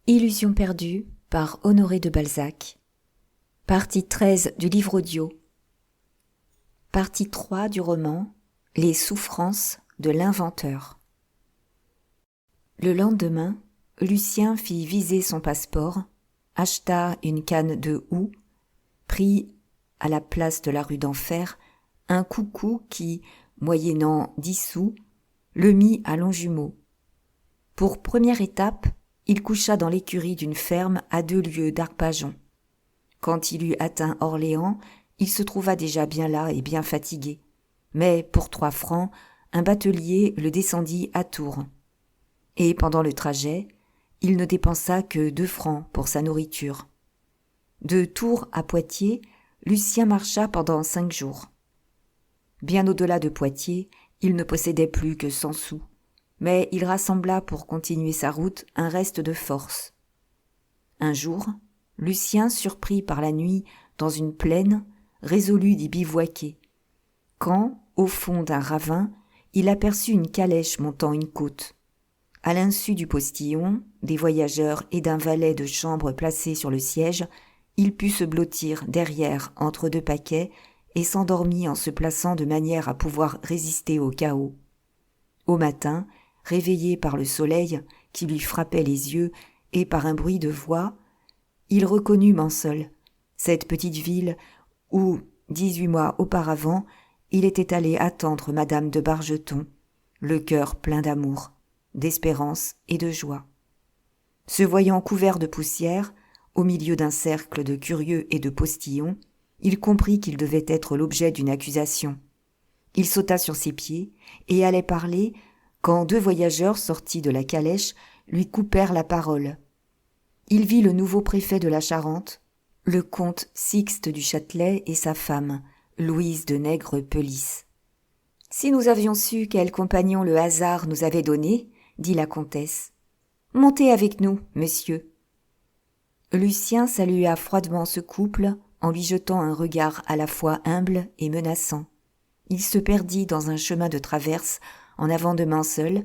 Illusion perdue par Honoré de Balzac. Partie 13 du livre audio. Partie 3 du roman Les souffrances de l'inventeur. Le lendemain, Lucien fit viser son passeport, acheta une canne de houx, prit à la place de la rue d'Enfer un coucou qui, moyennant 10 sous, le mit à Longjumeau. Pour première étape, il coucha dans l'écurie d'une ferme à 2 lieues d'Arpajon. Quand il eut atteint Orléans, il se trouva déjà bien las et bien fatigué. Mais pour 3 francs, un batelier le descendit à Tours. Et pendant le trajet, il ne dépensa que 2 francs pour sa nourriture. De Tours à Poitiers, Lucien marcha pendant 5 jours. Bien au-delà de Poitiers, il ne possédait plus que 100 sous. Mais il rassembla pour continuer sa route un reste de force. Un jour, Lucien, surpris par la nuit dans une plaine, résolut d'y bivouaquer. Quand, au fond d'un ravin, il aperçut une calèche montant une côte. À l'insu du postillon, des voyageurs et d'un valet de chambre placé sur le siège, il put se blottir derrière entre 2 paquets et s'endormit en se plaçant de manière à pouvoir résister au chaos. Au matin, réveillé par le soleil qui lui frappait les yeux et par un bruit de voix, il reconnut Mansoul, cette petite ville où, 18 mois auparavant, il était allé attendre Madame de Bargeton, le cœur plein d'amour, d'espérance et de joie. Se voyant couvert de poussière, au milieu d'un cercle de curieux et de postillons, il comprit qu'il devait être l'objet d'une accusation. Il sauta sur ses pieds et allait parler quand 2 voyageurs sortis de la calèche lui coupèrent la parole. Il vit le nouveau préfet de la Charente, le comte Sixte du Châtelet et sa femme, Louise de Nègrepelisse. « Si nous avions su quel compagnon le hasard nous avait donné, dit la comtesse. Montez avec nous, monsieur. » Lucien salua froidement ce couple en lui jetant un regard à la fois humble et menaçant. Il se perdit dans un chemin de traverse en avant de Mansoul,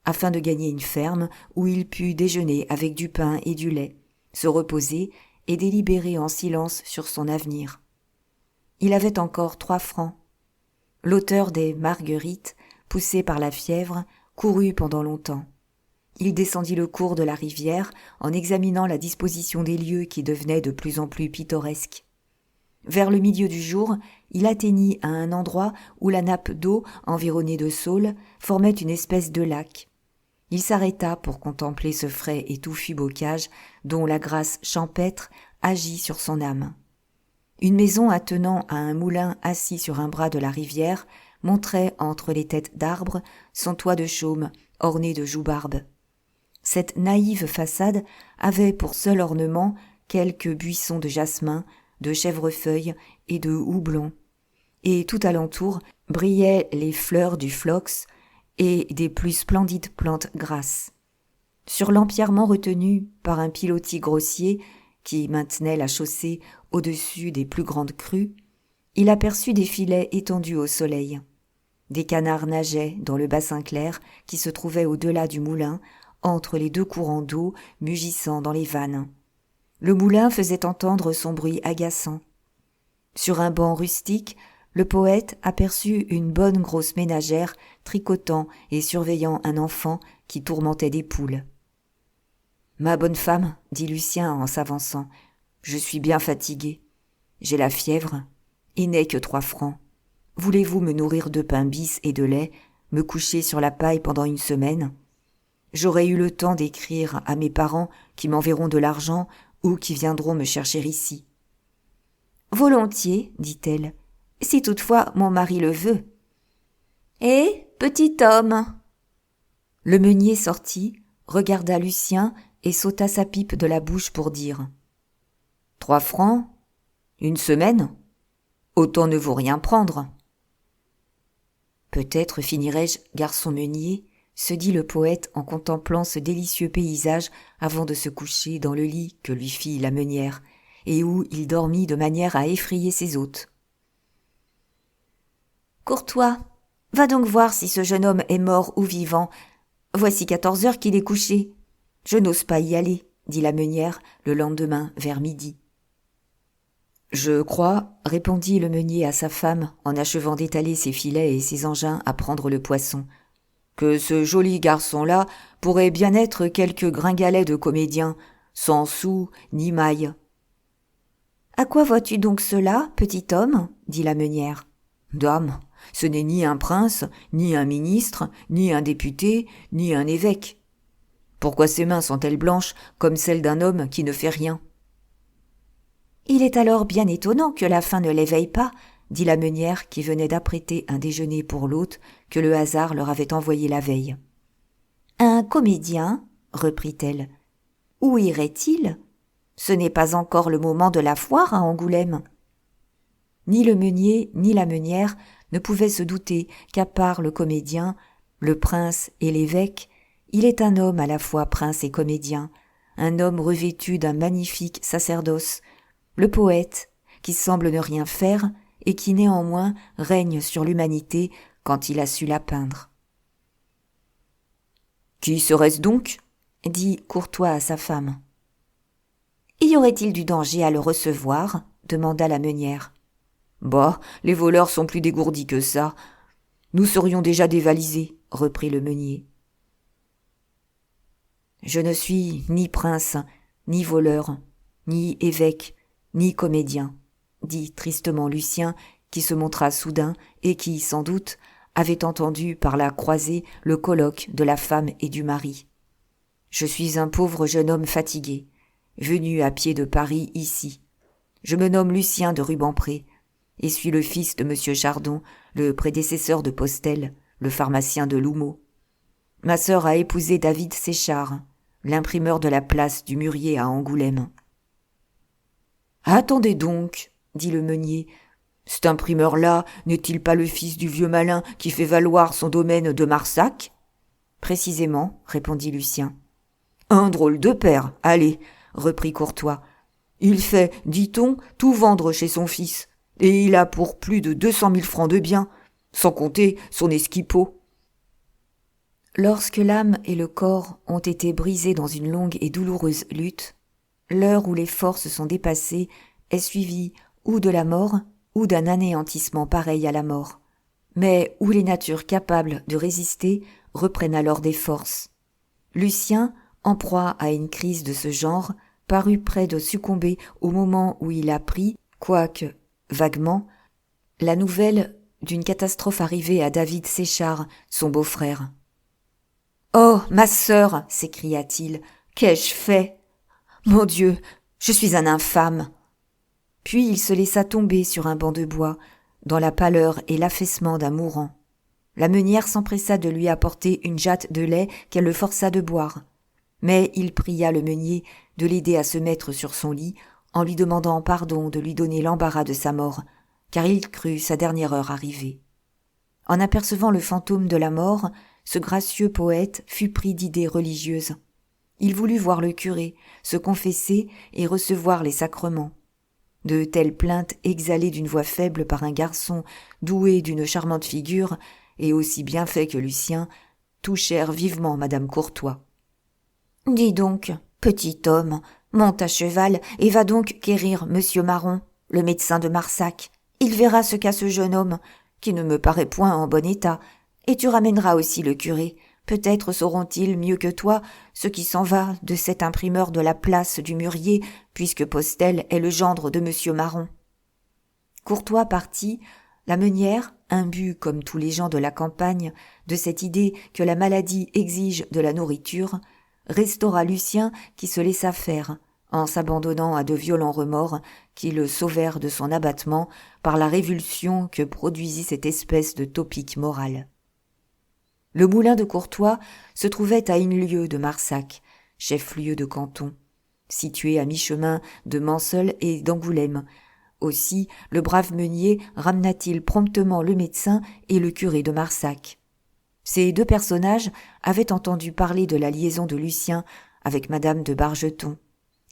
afin de gagner une ferme où il put déjeuner avec du pain et du lait, se reposer et délibérer en silence sur son avenir. Il avait encore 3 francs. L'auteur des Marguerites, poussé par la fièvre, courut pendant longtemps. Il descendit le cours de la rivière en examinant la disposition des lieux qui devenaient de plus en plus pittoresques. Vers le milieu du jour, il atteignit à un endroit où la nappe d'eau, environnée de saules, formait une espèce de lac. Il s'arrêta pour contempler ce frais et touffu bocage dont la grâce champêtre agit sur son âme. Une maison attenant à un moulin assis sur un bras de la rivière montrait entre les têtes d'arbres son toit de chaume orné de joubarbes. Cette naïve façade avait pour seul ornement quelques buissons de jasmin, de chèvrefeuille et de houblon, et tout alentour brillaient les fleurs du phlox et des plus splendides plantes grasses. Sur l'empierrement retenu par un pilotis grossier qui maintenait la chaussée au-dessus des plus grandes crues, il aperçut des filets étendus au soleil. Des canards nageaient dans le bassin clair qui se trouvait au-delà du moulin, entre les 2 courants d'eau mugissant dans les vannes. Le moulin faisait entendre son bruit agaçant. Sur un banc rustique, le poète aperçut une bonne grosse ménagère tricotant et surveillant un enfant qui tourmentait des poules. « Ma bonne femme, dit Lucien en s'avançant, je suis bien fatigué. J'ai la fièvre et n'ai que 3 francs. Voulez-vous me nourrir de pain bis et de lait, me coucher sur la paille pendant 1 semaine ? J'aurai eu le temps d'écrire à mes parents qui m'enverront de l'argent ou qui viendront me chercher ici. »« Volontiers, dit-elle, si toutefois mon mari le veut. »« Eh, petit homme !» Le meunier sortit, regarda Lucien et s'ôta sa pipe de la bouche pour dire « 3 francs ? 1 semaine ? Autant ne vaut rien prendre. »« Peut-être finirai-je garçon meunier ?» se dit le poète en contemplant ce délicieux paysage avant de se coucher dans le lit que lui fit la meunière, et où il dormit de manière à effrayer ses hôtes. « Courtois, va donc voir si ce jeune homme est mort ou vivant. Voici 14 heures qu'il est couché. Je n'ose pas y aller, dit la meunière le lendemain vers midi. « Je crois, répondit le meunier à sa femme en achevant d'étaler ses filets et ses engins à prendre le poisson, que ce joli garçon-là pourrait bien être quelque gringalet de comédien, sans sou ni maille. »« À quoi vois-tu donc cela, petit homme ?» dit la meunière. « Dame, ce n'est ni un prince, ni un ministre, ni un député, ni un évêque. Pourquoi ses mains sont-elles blanches comme celles d'un homme qui ne fait rien ?»« Il est alors bien étonnant que la faim ne l'éveille pas, » dit la meunière qui venait d'apprêter un déjeuner pour l'hôte que le hasard leur avait envoyé la veille. « Un comédien, reprit-elle, où irait-il ? Ce n'est pas encore le moment de la foire à Angoulême. » Ni le meunier ni la meunière ne pouvaient se douter qu'à part le comédien, le prince et l'évêque, il est un homme à la fois prince et comédien, un homme revêtu d'un magnifique sacerdoce, le poète, qui semble ne rien faire et qui néanmoins règne sur l'humanité quand il a su la peindre. « Qui serait-ce donc ?» dit Courtois à sa femme. « Y aurait-il du danger à le recevoir ?» demanda la meunière. « Bah, les voleurs sont plus dégourdis que ça. Nous serions déjà dévalisés, » reprit le meunier. « Je ne suis ni prince, ni voleur, ni évêque, ni comédien, » dit tristement Lucien, qui se montra soudain et qui, sans doute, avait entendu par la croisée le colloque de la femme et du mari. « Je suis un pauvre jeune homme fatigué, venu à pied de Paris ici. Je me nomme Lucien de Rubempré, et suis le fils de monsieur Chardon, le prédécesseur de Postel, le pharmacien de L'Houmeau. Ma sœur a épousé David Séchard, l'imprimeur de la place du Mûrier à Angoulême. »« Attendez donc, » dit le meunier, « cet imprimeur-là n'est-il pas le fils du vieux malin qui fait valoir son domaine de Marsac ?»« Précisément, » répondit Lucien. « Un drôle de père, allez, » reprit Courtois. « Il fait, dit-on, tout vendre chez son fils, et il a pour plus de 200 000 francs de biens, sans compter son esquipot. » Lorsque l'âme et le corps ont été brisés dans une longue et douloureuse lutte, l'heure où les forces sont dépassées est suivie ou de la mort ou d'un anéantissement pareil à la mort, mais où les natures capables de résister reprennent alors des forces. Lucien, en proie à une crise de ce genre, parut près de succomber au moment où il apprit, quoique vaguement, la nouvelle d'une catastrophe arrivée à David Séchard, son beau-frère. « Oh, ma sœur !» s'écria-t-il. « Qu'ai-je fait ? Mon Dieu, je suis un infâme !» Puis il se laissa tomber sur un banc de bois, dans la pâleur et l'affaissement d'un mourant. La meunière s'empressa de lui apporter une jatte de lait qu'elle le força de boire. Mais il pria le meunier de l'aider à se mettre sur son lit, en lui demandant pardon de lui donner l'embarras de sa mort, car il crut sa dernière heure arrivée. En apercevant le fantôme de la mort, ce gracieux poète fut pris d'idées religieuses. Il voulut voir le curé, se confesser et recevoir les sacrements. De telles plaintes exhalées d'une voix faible par un garçon doué d'une charmante figure et aussi bien fait que Lucien touchèrent vivement madame Courtois. « Dis donc, petit homme, monte à cheval et va donc quérir monsieur Marron, le médecin de Marsac. Il verra ce qu'a ce jeune homme, qui ne me paraît point en bon état, et tu ramèneras aussi le curé. Peut-être sauront-ils mieux que toi ce qui s'en va de cet imprimeur de la place du Mûrier, puisque Postel est le gendre de monsieur Marron. » Courtois partit, la meunière, imbue comme tous les gens de la campagne de cette idée que la maladie exige de la nourriture, restaura Lucien qui se laissa faire, en s'abandonnant à de violents remords qui le sauvèrent de son abattement par la révulsion que produisit cette espèce de topique morale. Le moulin de Courtois se trouvait à 1 lieue de Marsac, chef-lieu de canton, situé à mi-chemin de Manseul et d'Angoulême. Aussi, le brave meunier ramena-t-il promptement le médecin et le curé de Marsac. Ces 2 personnages avaient entendu parler de la liaison de Lucien avec madame de Bargeton,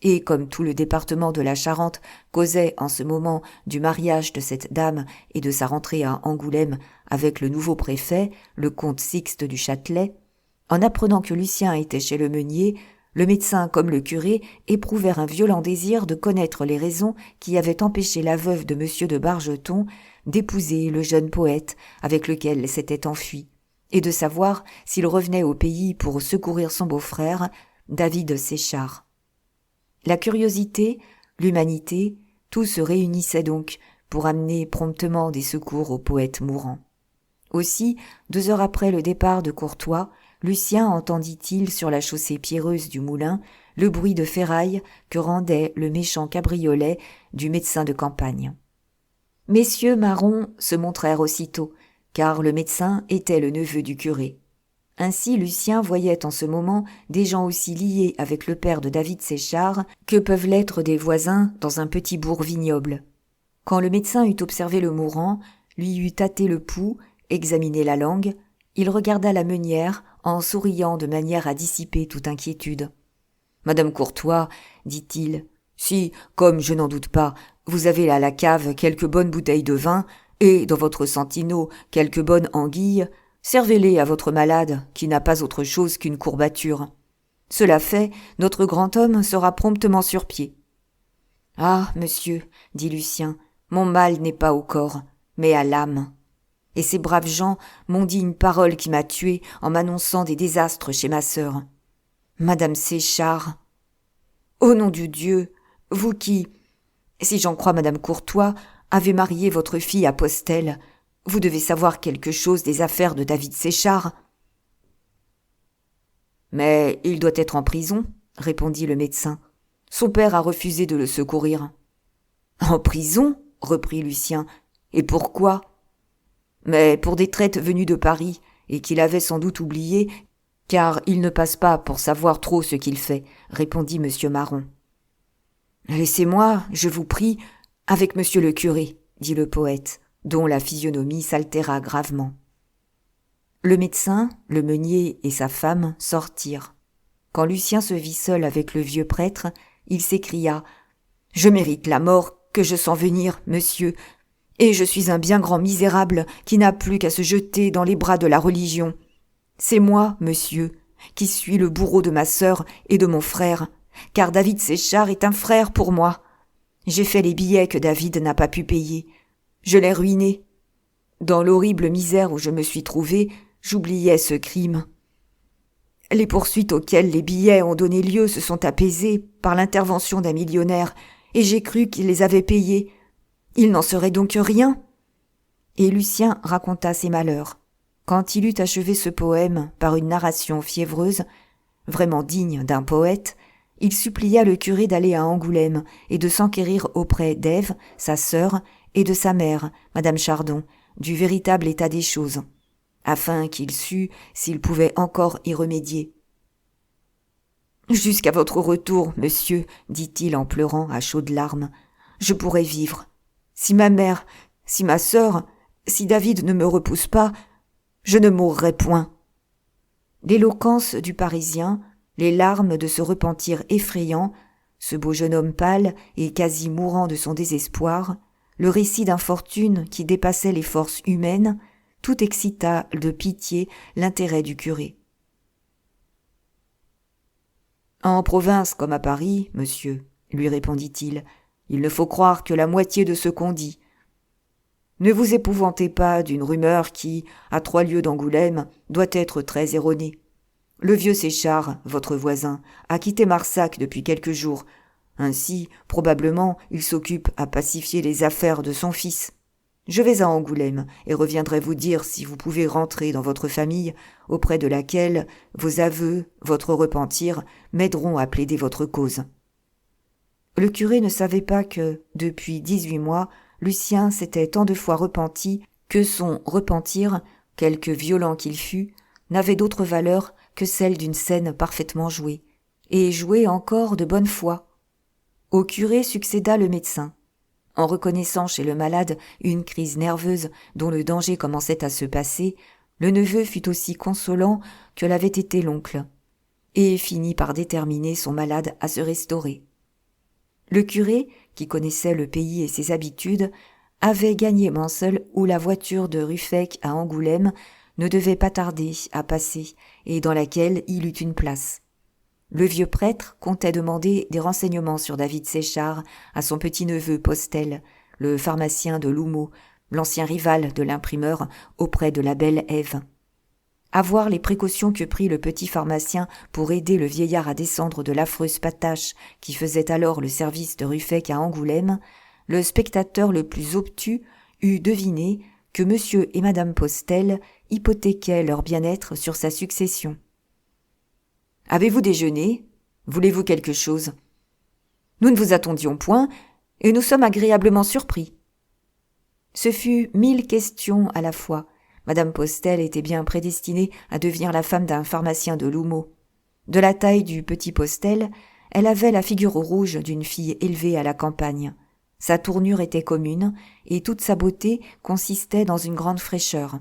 et comme tout le département de la Charente causait en ce moment du mariage de cette dame et de sa rentrée à Angoulême avec le nouveau préfet, le comte Sixte du Châtelet, en apprenant que Lucien était chez le meunier, Le médecin comme le curé éprouvèrent un violent désir de connaître les raisons qui avaient empêché la veuve de M. de Bargeton d'épouser le jeune poète avec lequel elle s'était enfuie, et de savoir s'il revenait au pays pour secourir son beau-frère, David Séchard. La curiosité, l'humanité, tout se réunissait donc pour amener promptement des secours au poète mourant. Aussi, 2 heures après le départ de Courtois, Lucien entendit-il sur la chaussée pierreuse du moulin le bruit de ferraille que rendait le méchant cabriolet du médecin de campagne. Messieurs Marron se montrèrent aussitôt, car le médecin était le neveu du curé. Ainsi Lucien voyait en ce moment des gens aussi liés avec le père de David Séchard que peuvent l'être des voisins dans un petit bourg vignoble. Quand le médecin eut observé le mourant, lui eut tâté le pouls, examiné la langue, il regarda la meunière en souriant de manière à dissiper toute inquiétude. « Madame Courtois, dit-il, si, comme je n'en doute pas, vous avez à la cave quelques bonnes bouteilles de vin et dans votre sentineau quelques bonnes anguilles, servez-les à votre malade qui n'a pas autre chose qu'une courbature. Cela fait, notre grand homme sera promptement sur pied. »« Ah, monsieur, dit Lucien, mon mal n'est pas au corps, mais à l'âme. Et ces braves gens m'ont dit une parole qui m'a tué en m'annonçant des désastres chez ma sœur. Madame Séchard. Au nom du Dieu, vous qui, si j'en crois Madame Courtois, avez marié votre fille à Postel, vous devez savoir quelque chose des affaires de David Séchard. »« Mais il doit être en prison, répondit le médecin. Son père a refusé de le secourir. »« En prison ?» reprit Lucien. « Et pourquoi ?»« Mais pour des traites venues de Paris, et qu'il avait sans doute oubliées, car il ne passe pas pour savoir trop ce qu'il fait, répondit M. Marron. Laissez-moi, je vous prie, avec monsieur le curé, dit le poète, dont la physionomie s'altéra gravement. Le médecin, le meunier et sa femme sortirent. Quand Lucien se vit seul avec le vieux prêtre, il s'écria « Je mérite la mort que je sens venir, monsieur, et je suis un bien grand misérable qui n'a plus qu'à se jeter dans les bras de la religion. C'est moi, monsieur, qui suis le bourreau de ma sœur et de mon frère, car David Séchard est un frère pour moi. J'ai fait les billets que David n'a pas pu payer. Je l'ai ruiné. Dans l'horrible misère où je me suis trouvé, j'oubliais ce crime. Les poursuites auxquelles les billets ont donné lieu se sont apaisées par l'intervention d'un millionnaire, et j'ai cru qu'il les avait payés. Il n'en serait donc rien. » Et Lucien raconta ses malheurs. Quand il eut achevé ce poème par une narration fiévreuse, vraiment digne d'un poète, il supplia le curé d'aller à Angoulême et de s'enquérir auprès d'Ève, sa sœur, et de sa mère, Madame Chardon, du véritable état des choses, afin qu'il sût s'il pouvait encore y remédier. « Jusqu'à votre retour, monsieur, dit-il en pleurant à chaudes larmes, je pourrai vivre. Si ma mère, si ma sœur, si David ne me repousse pas, je ne mourrai point. » L'éloquence du Parisien, les larmes de ce repentir effrayant, ce beau jeune homme pâle et quasi mourant de son désespoir, le récit d'infortune qui dépassait les forces humaines, tout excita de pitié l'intérêt du curé. « En province comme à Paris, monsieur, lui répondit-il, il ne faut croire que la moitié de ce qu'on dit. Ne vous épouvantez pas d'une rumeur qui, à 3 lieues d'Angoulême, doit être très erronée. Le vieux Séchard, votre voisin, a quitté Marsac depuis quelques jours. Ainsi, probablement, il s'occupe à pacifier les affaires de son fils. Je vais à Angoulême et reviendrai vous dire si vous pouvez rentrer dans votre famille, auprès de laquelle vos aveux, votre repentir, m'aideront à plaider votre cause. » Le curé ne savait pas que, depuis 18 mois, Lucien s'était tant de fois repenti que son repentir, quelque violent qu'il fût, n'avait d'autre valeur que celle d'une scène parfaitement jouée, et jouée encore de bonne foi. Au curé succéda le médecin. En reconnaissant chez le malade une crise nerveuse dont le danger commençait à se passer, le neveu fut aussi consolant que l'avait été l'oncle, et finit par déterminer son malade à se restaurer. Le curé, qui connaissait le pays et ses habitudes, avait gagné Manseul où la voiture de Ruffec à Angoulême ne devait pas tarder à passer et dans laquelle il eut une place. Le vieux prêtre comptait demander des renseignements sur David Séchard à son petit-neveu Postel, le pharmacien de L'Houmeau, l'ancien rival de l'imprimeur auprès de la belle Ève. À voir les précautions que prit le petit pharmacien pour aider le vieillard à descendre de l'affreuse patache qui faisait alors le service de Ruffec à Angoulême, le spectateur le plus obtus eût deviné que M. et Mme Postel hypothéquaient leur bien-être sur sa succession. « Avez-vous déjeuné ? Voulez-vous quelque chose ? Nous ne vous attendions point, et nous sommes agréablement surpris. » Ce fut 1000 questions à la fois. Madame Postel était bien prédestinée à devenir la femme d'un pharmacien de L'Houmeau. De la taille du petit Postel, elle avait la figure rouge d'une fille élevée à la campagne. Sa tournure était commune, et toute sa beauté consistait dans une grande fraîcheur.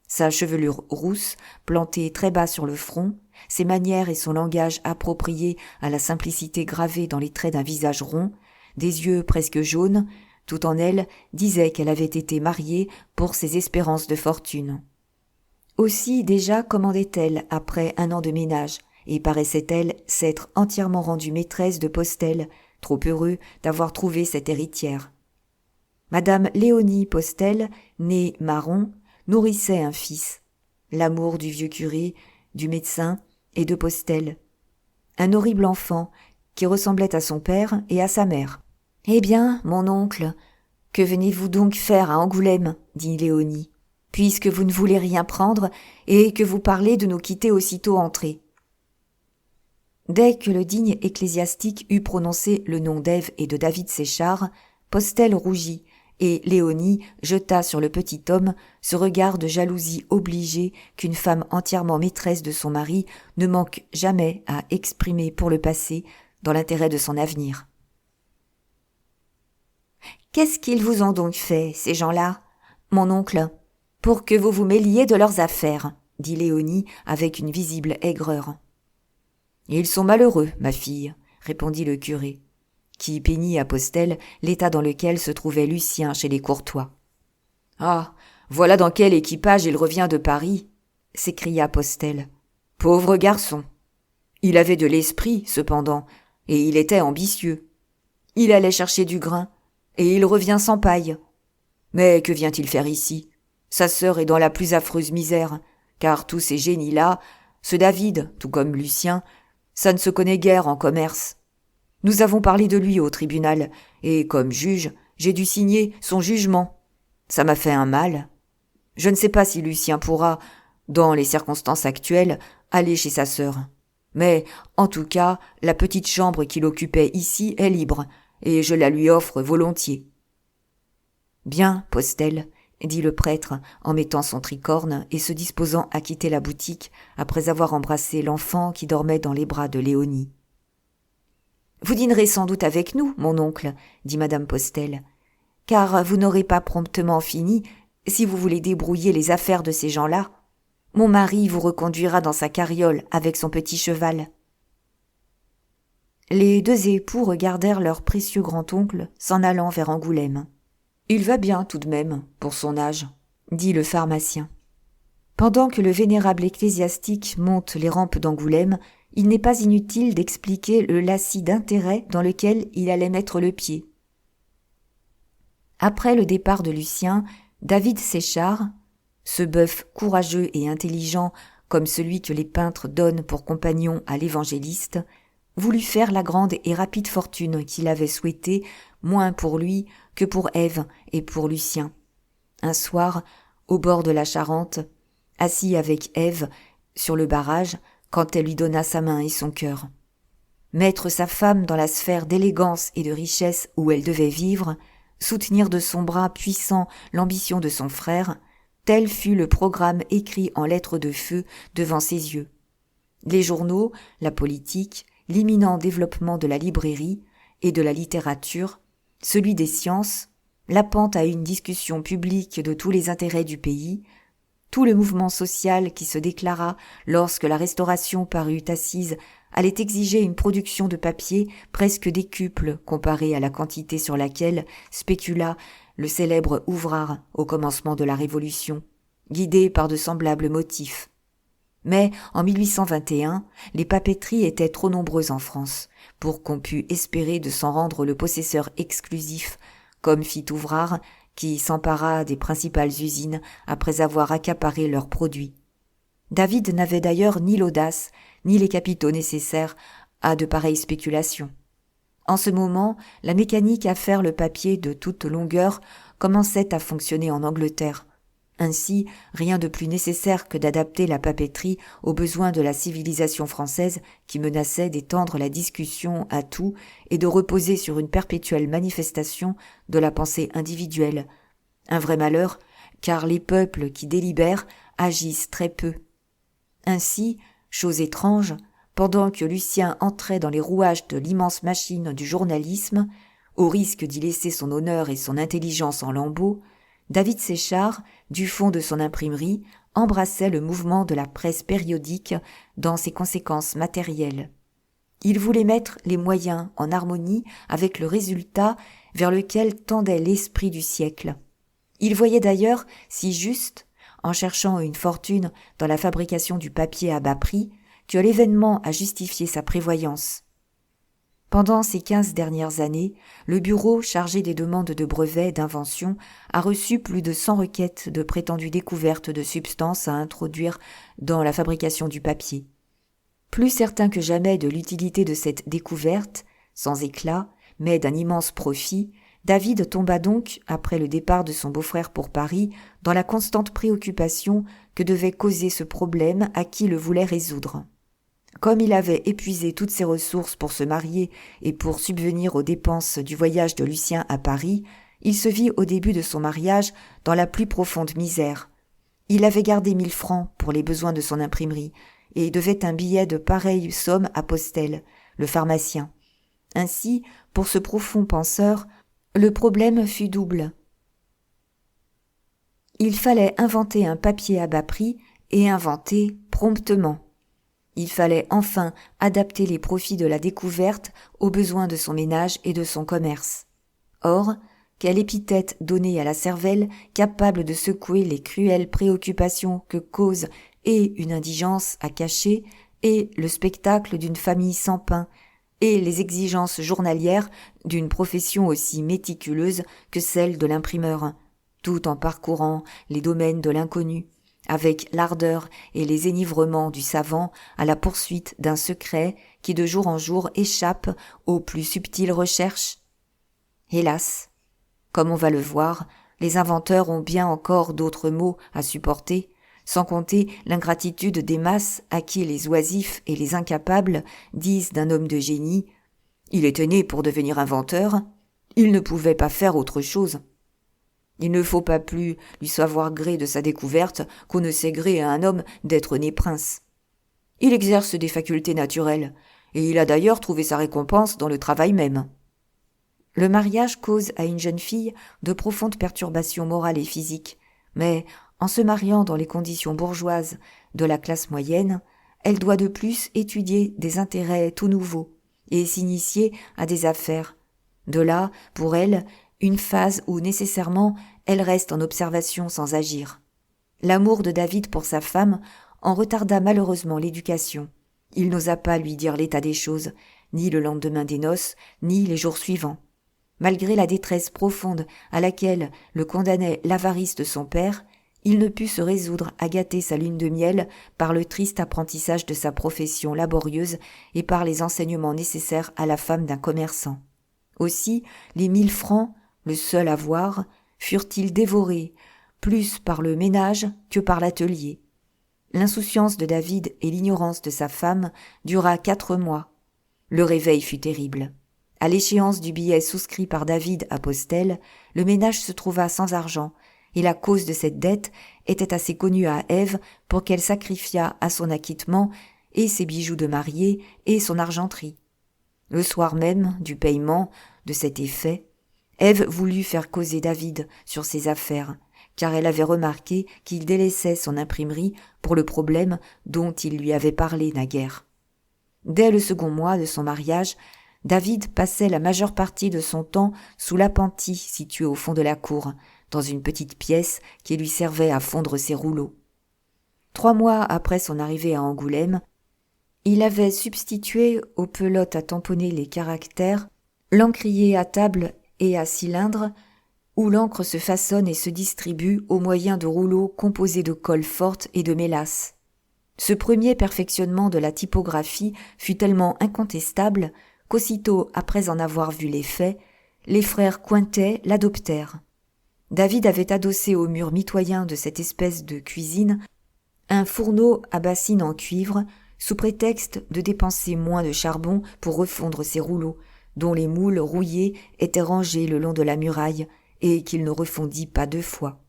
Sa chevelure rousse, plantée très bas sur le front, ses manières et son langage appropriés à la simplicité gravée dans les traits d'un visage rond, des yeux presque jaunes, tout en elle disait qu'elle avait été mariée pour ses espérances de fortune. Aussi déjà commandait-elle après 1 an de ménage, et paraissait-elle s'être entièrement rendue maîtresse de Postel, trop heureux d'avoir trouvé cette héritière. Madame Léonie Postel, née Marron, nourrissait un fils, l'amour du vieux curé, du médecin et de Postel. Un horrible enfant qui ressemblait à son père et à sa mère. « Eh bien, mon oncle, que venez-vous donc faire à Angoulême ?» dit Léonie, « puisque vous ne voulez rien prendre et que vous parlez de nous quitter aussitôt entrés. » Dès que le digne ecclésiastique eut prononcé le nom d'Ève et de David Séchard, Postel rougit, et Léonie jeta sur le petit homme ce regard de jalousie obligée qu'une femme entièrement maîtresse de son mari ne manque jamais à exprimer pour le passé dans l'intérêt de son avenir. « Qu'est-ce qu'ils vous ont donc fait, ces gens-là, mon oncle, pour que vous vous mêliez de leurs affaires ?» dit Léonie avec une visible aigreur. « Ils sont malheureux, ma fille, » répondit le curé, qui peignit à Postel l'état dans lequel se trouvait Lucien chez les Courtois. « Ah, voilà dans quel équipage il revient de Paris !» s'écria Postel. « Pauvre garçon ! Il avait de l'esprit, cependant, et il était ambitieux. Il allait chercher du grain, et il revient sans paille. Mais que vient-il faire ici ? Sa sœur est dans la plus affreuse misère, car tous ces génies-là, ce David, tout comme Lucien, ça ne se connaît guère en commerce. Nous avons parlé de lui au tribunal, et comme juge, j'ai dû signer son jugement. Ça m'a fait un mal. Je ne sais pas si Lucien pourra, dans les circonstances actuelles, aller chez sa sœur. Mais, en tout cas, la petite chambre qu'il occupait ici est libre, et je la lui offre volontiers. « Bien, Postel, » dit le prêtre en mettant son tricorne et se disposant à quitter la boutique après avoir embrassé l'enfant qui dormait dans les bras de Léonie. « Vous dînerez sans doute avec nous, mon oncle, » dit madame Postel, « car vous n'aurez pas promptement fini si vous voulez débrouiller les affaires de ces gens-là. Mon mari vous reconduira dans sa carriole avec son petit cheval. » Les deux époux regardèrent leur précieux grand-oncle s'en allant vers Angoulême. « Il va bien tout de même, pour son âge, » dit le pharmacien. Pendant que le vénérable ecclésiastique monte les rampes d'Angoulême, il n'est pas inutile d'expliquer le lacis d'intérêt dans lequel il allait mettre le pied. Après le départ de Lucien, David Séchard, ce bœuf courageux et intelligent comme celui que les peintres donnent pour compagnon à l'évangéliste, voulut faire la grande et rapide fortune qu'il avait souhaitée, moins pour lui que pour Ève et pour Lucien. Un soir, au bord de la Charente, assis avec Ève sur le barrage, quand elle lui donna sa main et son cœur. Mettre sa femme dans la sphère d'élégance et de richesse où elle devait vivre, soutenir de son bras puissant l'ambition de son frère, tel fut le programme écrit en lettres de feu devant ses yeux. Les journaux, la politique, l'imminent développement de la librairie et de la littérature, celui des sciences, la pente à une discussion publique de tous les intérêts du pays, tout le mouvement social qui se déclara lorsque la Restauration parut assise allait exiger une production de papier presque décuple comparée à la quantité sur laquelle spécula le célèbre Ouvrard au commencement de la Révolution, guidé par de semblables motifs. Mais en 1821, les papeteries étaient trop nombreuses en France pour qu'on pût espérer de s'en rendre le possesseur exclusif, comme fit Ouvrard, qui s'empara des principales usines après avoir accaparé leurs produits. David n'avait d'ailleurs ni l'audace, ni les capitaux nécessaires à de pareilles spéculations. En ce moment, la mécanique à faire le papier de toute longueur commençait à fonctionner en Angleterre. Ainsi, rien de plus nécessaire que d'adapter la papeterie aux besoins de la civilisation française qui menaçait d'étendre la discussion à tout et de reposer sur une perpétuelle manifestation de la pensée individuelle. Un vrai malheur, car les peuples qui délibèrent agissent très peu. Ainsi, chose étrange, pendant que Lucien entrait dans les rouages de l'immense machine du journalisme, au risque d'y laisser son honneur et son intelligence en lambeaux, David Séchard, du fond de son imprimerie, embrassait le mouvement de la presse périodique dans ses conséquences matérielles. Il voulait mettre les moyens en harmonie avec le résultat vers lequel tendait l'esprit du siècle. Il voyait d'ailleurs si juste, en cherchant une fortune dans la fabrication du papier à bas prix, que l'événement a justifié sa prévoyance. Pendant ces 15 dernières années, le bureau chargé des demandes de brevets d'invention a reçu plus de 100 requêtes de prétendues découvertes de substances à introduire dans la fabrication du papier. Plus certain que jamais de l'utilité de cette découverte, sans éclat, mais d'un immense profit, David tomba donc, après le départ de son beau-frère pour Paris, dans la constante préoccupation que devait causer ce problème à qui le voulait résoudre. Comme il avait épuisé toutes ses ressources pour se marier et pour subvenir aux dépenses du voyage de Lucien à Paris, il se vit au début de son mariage dans la plus profonde misère. Il avait gardé 1000 francs pour les besoins de son imprimerie et devait un billet de pareille somme à Postel, le pharmacien. Ainsi, pour ce profond penseur, le problème fut double. Il fallait inventer un papier à bas prix et inventer promptement. Il fallait enfin adapter les profits de la découverte aux besoins de son ménage et de son commerce. Or, quelle épithète donner à la cervelle capable de secouer les cruelles préoccupations que cause et une indigence à cacher, et le spectacle d'une famille sans pain, et les exigences journalières d'une profession aussi méticuleuse que celle de l'imprimeur, tout en parcourant les domaines de l'inconnu, avec l'ardeur et les énivrements du savant à la poursuite d'un secret qui de jour en jour échappe aux plus subtiles recherches. Hélas, comme on va le voir, les inventeurs ont bien encore d'autres maux à supporter, sans compter l'ingratitude des masses à qui les oisifs et les incapables disent d'un homme de génie « Il était né pour devenir inventeur, il ne pouvait pas faire autre chose ». Il ne faut pas plus lui savoir gré de sa découverte qu'on ne sait gré à un homme d'être né prince. Il exerce des facultés naturelles, et il a d'ailleurs trouvé sa récompense dans le travail même. Le mariage cause à une jeune fille de profondes perturbations morales et physiques, mais en se mariant dans les conditions bourgeoises de la classe moyenne, elle doit de plus étudier des intérêts tout nouveaux et s'initier à des affaires. De là, pour elle, une phase où nécessairement elle reste en observation sans agir. L'amour de David pour sa femme en retarda malheureusement l'éducation. Il n'osa pas lui dire l'état des choses, ni le lendemain des noces, ni les jours suivants. Malgré la détresse profonde à laquelle le condamnait l'avarice de son père, il ne put se résoudre à gâter sa lune de miel par le triste apprentissage de sa profession laborieuse et par les enseignements nécessaires à la femme d'un commerçant. Aussi, les 1000 francs, le seul avoir, furent-ils dévorés, plus par le ménage que par l'atelier. L'insouciance de David et l'ignorance de sa femme dura 4 mois. Le réveil fut terrible. À l'échéance du billet souscrit par David à Postel, le ménage se trouva sans argent, et la cause de cette dette était assez connue à Ève pour qu'elle sacrifiât à son acquittement et ses bijoux de mariée et son argenterie. Le soir même du paiement de cet effet, Ève voulut faire causer David sur ses affaires, car elle avait remarqué qu'il délaissait son imprimerie pour le problème dont il lui avait parlé naguère. Dès le second mois de son mariage, David passait la majeure partie de son temps sous l'appentis situé au fond de la cour, dans une petite pièce qui lui servait à fondre ses rouleaux. 3 mois après son arrivée à Angoulême, il avait substitué aux pelotes à tamponner les caractères l'encrier à table et à cylindre, où l'encre se façonne et se distribue au moyen de rouleaux composés de colle forte et de mélasse. Ce premier perfectionnement de la typographie fut tellement incontestable qu'aussitôt après en avoir vu l'effet, les frères Cointet l'adoptèrent. David avait adossé au mur mitoyen de cette espèce de cuisine un fourneau à bassine en cuivre, sous prétexte de dépenser moins de charbon pour refondre ses rouleaux, dont les moules rouillés étaient rangés le long de la muraille et qu'il ne refondit pas 2 fois.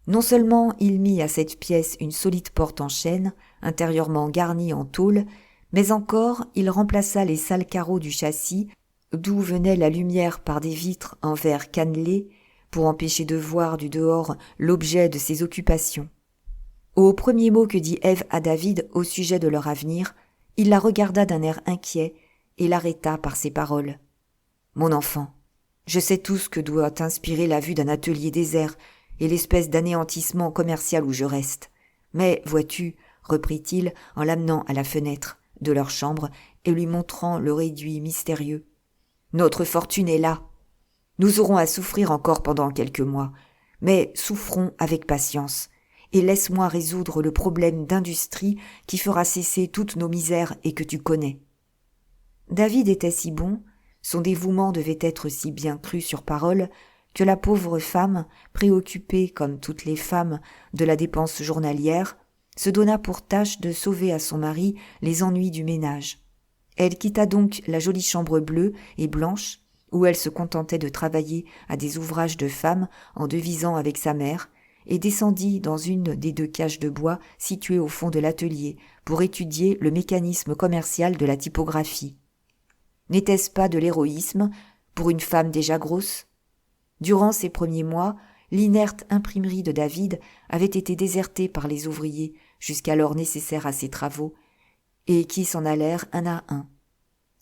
Non seulement il mit à cette pièce une solide porte en chêne, intérieurement garnie en tôle, mais encore il remplaça les sales carreaux du châssis, d'où venait la lumière par des vitres en verre cannelé, pour empêcher de voir du dehors l'objet de ses occupations. Au premier mot que dit Ève à David au sujet de leur avenir, il la regarda d'un air inquiet et l'arrêta par ces paroles. « Mon enfant, je sais tout ce que doit t'inspirer la vue d'un atelier désert et l'espèce d'anéantissement commercial où je reste. Mais, vois-tu, reprit-il en l'amenant à la fenêtre de leur chambre et lui montrant le réduit mystérieux, notre fortune est là. Nous aurons à souffrir encore pendant quelques mois, mais souffrons avec patience, et laisse-moi résoudre le problème d'industrie qui fera cesser toutes nos misères et que tu connais. » David était si bon, son dévouement devait être si bien cru sur parole, que la pauvre femme, préoccupée comme toutes les femmes de la dépense journalière, se donna pour tâche de sauver à son mari les ennuis du ménage. Elle quitta donc la jolie chambre bleue et blanche, où elle se contentait de travailler à des ouvrages de femme en devisant avec sa mère, et descendit dans une des 2 cages de bois situées au fond de l'atelier pour étudier le mécanisme commercial de la typographie. N'était-ce pas de l'héroïsme pour une femme déjà grosse ? Durant ces premiers mois, l'inerte imprimerie de David avait été désertée par les ouvriers jusqu'alors nécessaires à ses travaux, et qui s'en allèrent un à un.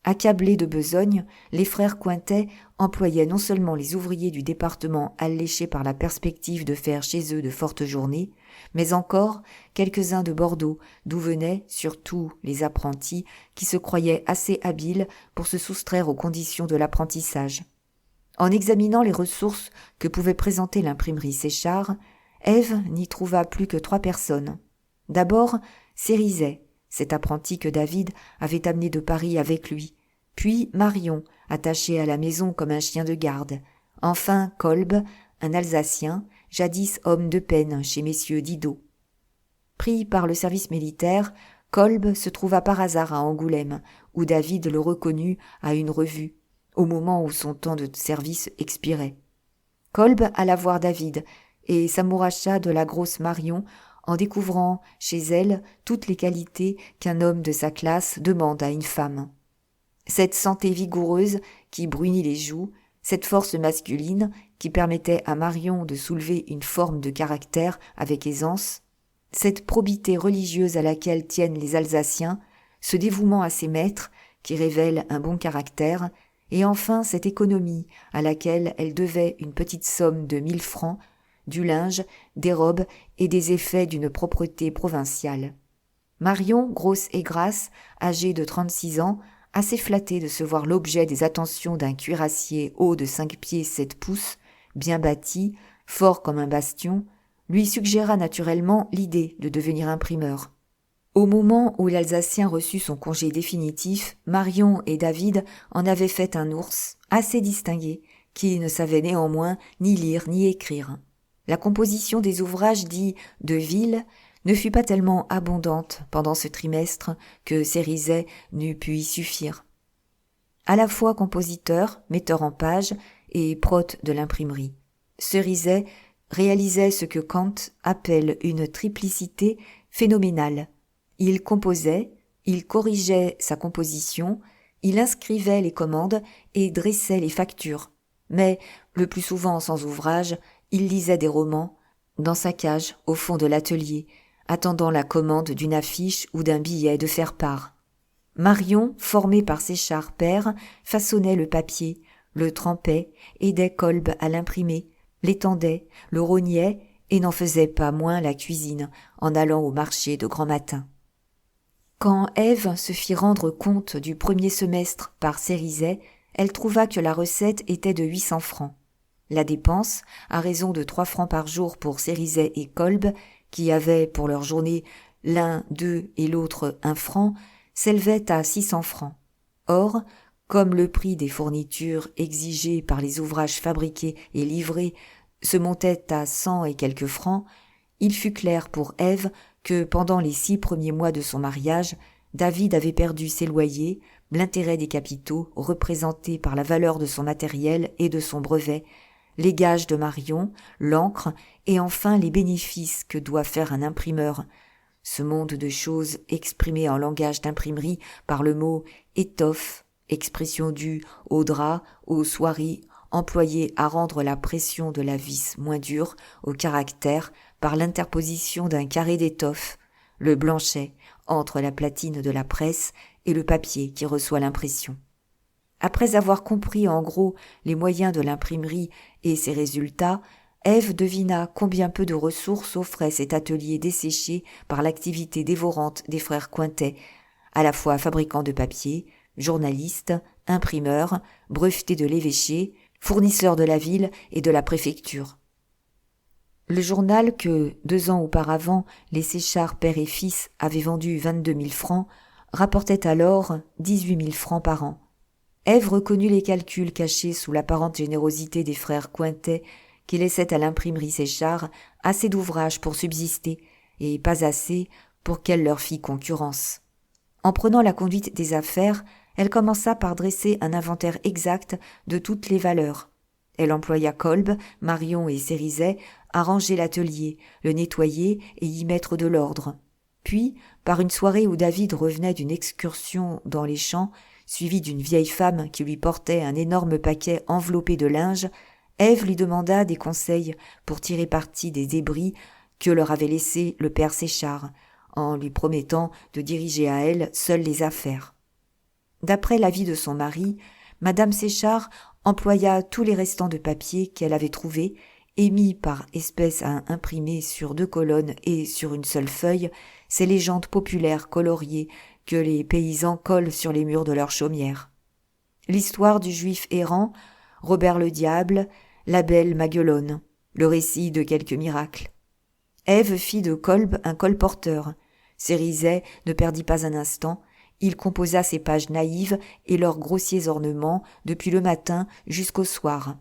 Accablés de besogne, les frères Cointet employaient non seulement les ouvriers du département alléchés par la perspective de faire chez eux de fortes journées, mais encore quelques-uns de Bordeaux, d'où venaient surtout les apprentis qui se croyaient assez habiles pour se soustraire aux conditions de l'apprentissage. En examinant les ressources que pouvait présenter l'imprimerie Séchard, Ève n'y trouva plus que 3 personnes. D'abord, Cérizet, cet apprenti que David avait amené de Paris avec lui, puis Marion, attachée à la maison comme un chien de garde, enfin Kolb, un Alsacien, jadis homme de peine chez messieurs Didot. Pris par le service militaire, Kolb se trouva par hasard à Angoulême, où David le reconnut à une revue, au moment où son temps de service expirait. Kolb alla voir David et s'amouracha de la grosse Marion en découvrant chez elle toutes les qualités qu'un homme de sa classe demande à une femme. Cette santé vigoureuse qui brunit les joues, cette force masculine qui permettait à Marion de soulever une forme de caractère avec aisance, cette probité religieuse à laquelle tiennent les Alsaciens, ce dévouement à ses maîtres qui révèle un bon caractère, et enfin cette économie à laquelle elle devait une petite somme de 1000 francs, du linge, des robes et des effets d'une propreté provinciale. Marion, grosse et grasse, âgée de 36 ans, assez flattée de se voir l'objet des attentions d'un cuirassier haut de 5 pieds 7 pouces, bien bâti, fort comme un bastion, lui suggéra naturellement l'idée de devenir imprimeur. Au moment où l'Alsacien reçut son congé définitif, Marion et David en avaient fait un ours assez distingué, qui ne savait néanmoins ni lire ni écrire. La composition des ouvrages dits « de ville » ne fut pas tellement abondante pendant ce trimestre que Cérizet n'eût pu y suffire. À la fois compositeur, metteur en page et prote de l'imprimerie, Cérizet réalisait ce que Kant appelle une triplicité phénoménale. Il composait, il corrigeait sa composition, il inscrivait les commandes et dressait les factures. Mais, le plus souvent sans ouvrage, il lisait des romans, dans sa cage, au fond de l'atelier, attendant la commande d'une affiche ou d'un billet de faire-part. Marion, formée par Séchard père, façonnait le papier, le trempait, aidait Kolb à l'imprimer, l'étendait, le rognait et n'en faisait pas moins la cuisine en allant au marché de grand matin. Quand Ève se fit rendre compte du premier semestre par Cérizet, elle trouva que la recette était de 800 francs. La dépense, à raison de 3 francs par jour pour Cérizet et Kolb, qui avaient pour leur journée l'un 2 et l'autre 1 franc, s'élevait à 600 francs. Or, comme le prix des fournitures exigées par les ouvrages fabriqués et livrés se montait à 100 et quelques francs, il fut clair pour Ève que pendant les 6 premiers mois de son mariage, David avait perdu ses loyers, l'intérêt des capitaux représentés par la valeur de son matériel et de son brevet, les gages de Marion, l'encre et enfin les bénéfices que doit faire un imprimeur. Ce monde de choses exprimé en langage d'imprimerie par le mot « étoffe », expression due au drap, aux soieries, employée à rendre la pression de la vis moins dure, au caractère, par l'interposition d'un carré d'étoffe, le blanchet, entre la platine de la presse et le papier qui reçoit l'impression. Après avoir compris en gros les moyens de l'imprimerie et ses résultats, Ève devina combien peu de ressources offrait cet atelier desséché par l'activité dévorante des frères Cointet, à la fois fabricants de papier, journalistes, imprimeurs, brevetés de l'évêché, fournisseurs de la ville et de la préfecture. Le journal que, 2 ans auparavant, les Séchard père et fils avaient vendu 22 000 francs, rapportait alors 18 000 francs par an. Ève reconnut les calculs cachés sous l'apparente générosité des frères Cointet qui laissaient à l'imprimerie Séchard assez d'ouvrages pour subsister et pas assez pour qu'elle leur fît concurrence. En prenant la conduite des affaires, elle commença par dresser un inventaire exact de toutes les valeurs. Elle employa Kolb, Marion et Cérizet à ranger l'atelier, le nettoyer et y mettre de l'ordre. Puis, par une soirée où David revenait d'une excursion dans les champs, suivi d'une vieille femme qui lui portait un énorme paquet enveloppé de linge, Ève lui demanda des conseils pour tirer parti des débris que leur avait laissés le père Séchard, en lui promettant de diriger à elle seule les affaires. D'après l'avis de son mari, madame Séchard employa tous les restants de papier qu'elle avait trouvés et mit par espèce à imprimer sur 2 colonnes et sur une seule feuille ces légendes populaires coloriées que les paysans collent sur les murs de leurs chaumières. L'histoire du juif errant, Robert le diable, la belle Maguelonne, le récit de quelques miracles. Ève fit de Kolb un colporteur. Cérizet ne perdit pas un instant. Il composa ces pages naïves et leurs grossiers ornements depuis le matin jusqu'au soir.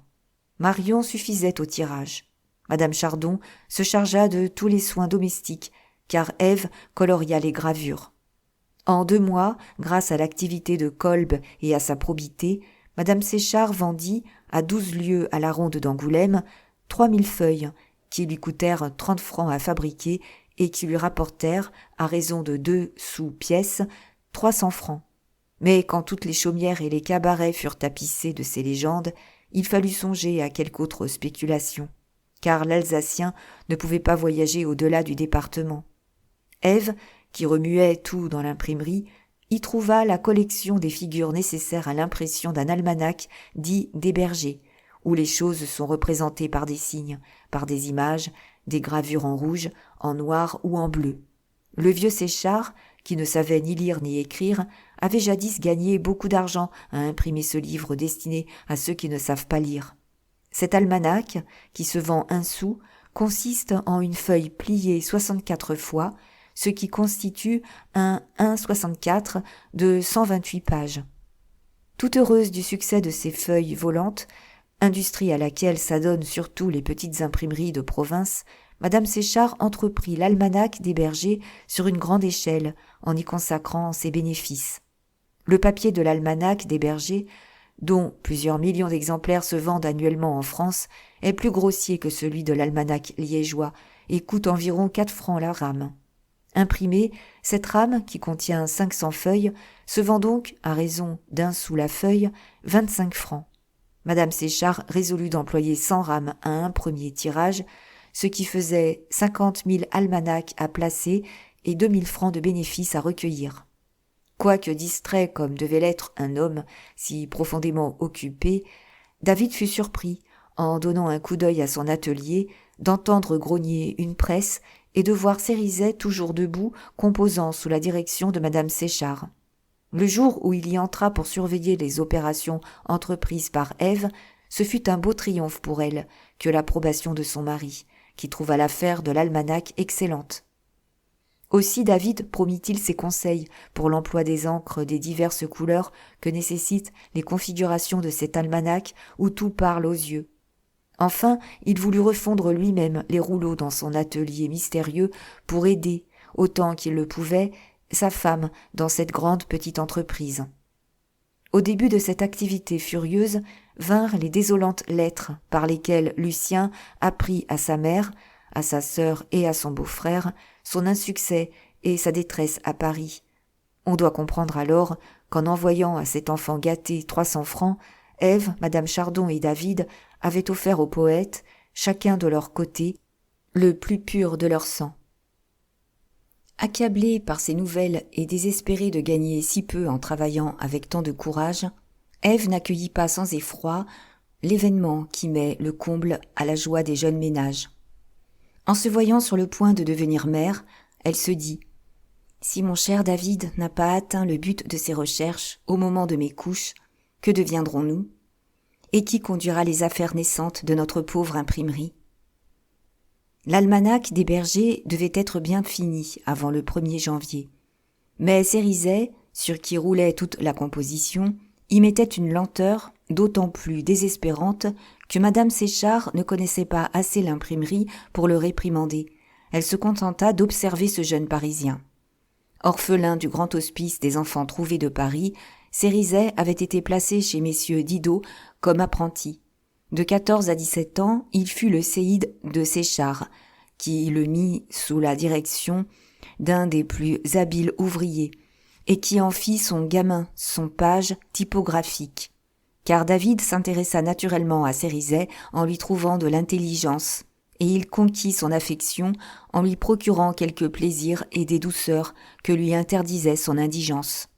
Marion suffisait au tirage. Madame Chardon se chargea de tous les soins domestiques, car Ève coloria les gravures. En 2 mois, grâce à l'activité de Kolb et à sa probité, madame Séchard vendit, à 12 lieues à la ronde d'Angoulême, 3000 feuilles, qui lui coûtèrent 30 francs à fabriquer et qui lui rapportèrent, à raison de 2 sous pièce, 300 francs. Mais quand toutes les chaumières et les cabarets furent tapissés de ces légendes, il fallut songer à quelque autre spéculation, car l'Alsacien ne pouvait pas voyager au-delà du département. Ève, qui remuait tout dans l'imprimerie, y trouva la collection des figures nécessaires à l'impression d'un almanach dit des bergers, où les choses sont représentées par des signes, par des images, des gravures en rouge, en noir ou en bleu. Le vieux Séchard, qui ne savait ni lire ni écrire, avait jadis gagné beaucoup d'argent à imprimer ce livre destiné à ceux qui ne savent pas lire. Cet almanach, qui se vend 1 sou, consiste en une feuille pliée 64 fois, ce qui constitue un 1,64 de 128 pages. Toute heureuse du succès de ces feuilles volantes, industrie à laquelle s'adonnent surtout les petites imprimeries de province, madame Séchard entreprit l'almanach des bergers sur une grande échelle, en y consacrant ses bénéfices. Le papier de l'almanach des bergers, dont plusieurs millions d'exemplaires se vendent annuellement en France, est plus grossier que celui de l'almanach liégeois et coûte environ 4 francs la rame. Imprimée, cette rame, qui contient 500 feuilles, se vend donc, à raison d'1 sou la feuille, 25 francs. Madame Séchard résolut d'employer 100 rames à un premier tirage, ce qui faisait 50 000 almanachs à placer et 2 000 francs de bénéfices à recueillir. Quoique distrait comme devait l'être un homme si profondément occupé, David fut surpris, en donnant un coup d'œil à son atelier, d'entendre grogner une presse et de voir Cérizet toujours debout, composant sous la direction de madame Séchard. Le jour où il y entra pour surveiller les opérations entreprises par Ève, ce fut un beau triomphe pour elle que l'approbation de son mari, qui trouva l'affaire de l'almanach excellente. Aussi David promit-il ses conseils pour l'emploi des encres des diverses couleurs que nécessitent les configurations de cet almanach où tout parle aux yeux. Enfin, il voulut refondre lui-même les rouleaux dans son atelier mystérieux pour aider, autant qu'il le pouvait, sa femme dans cette grande petite entreprise. Au début de cette activité furieuse vinrent les désolantes lettres par lesquelles Lucien apprit à sa mère, à sa sœur et à son beau-frère son insuccès et sa détresse à Paris. On doit comprendre alors qu'en envoyant à cet enfant gâté 300 francs, Ève, madame Chardon et David avaient offert au poète, chacun de leur côté, le plus pur de leur sang. Accablée par ces nouvelles et désespérée de gagner si peu en travaillant avec tant de courage, Ève n'accueillit pas sans effroi l'événement qui met le comble à la joie des jeunes ménages. En se voyant sur le point de devenir mère, elle se dit « Si mon cher David n'a pas atteint le but de ses recherches au moment de mes couches, que deviendrons-nous ? Et qui conduira les affaires naissantes de notre pauvre imprimerie ?» L'almanach des bergers devait être bien fini avant le 1er janvier. Mais Cérizet, sur qui roulait toute la composition, y mettait une lenteur d'autant plus désespérante que madame Séchard ne connaissait pas assez l'imprimerie pour le réprimander. Elle se contenta d'observer ce jeune Parisien. Orphelin du grand hospice des enfants trouvés de Paris, Cérizet avait été placé chez messieurs Didot comme apprenti. De 14 à 17 ans, il fut le séide de Séchard, qui le mit sous la direction d'un des plus habiles ouvriers, et qui en fit son gamin, son page typographique. Car David s'intéressa naturellement à Cérizet en lui trouvant de l'intelligence, et il conquit son affection en lui procurant quelques plaisirs et des douceurs que lui interdisait son indigence.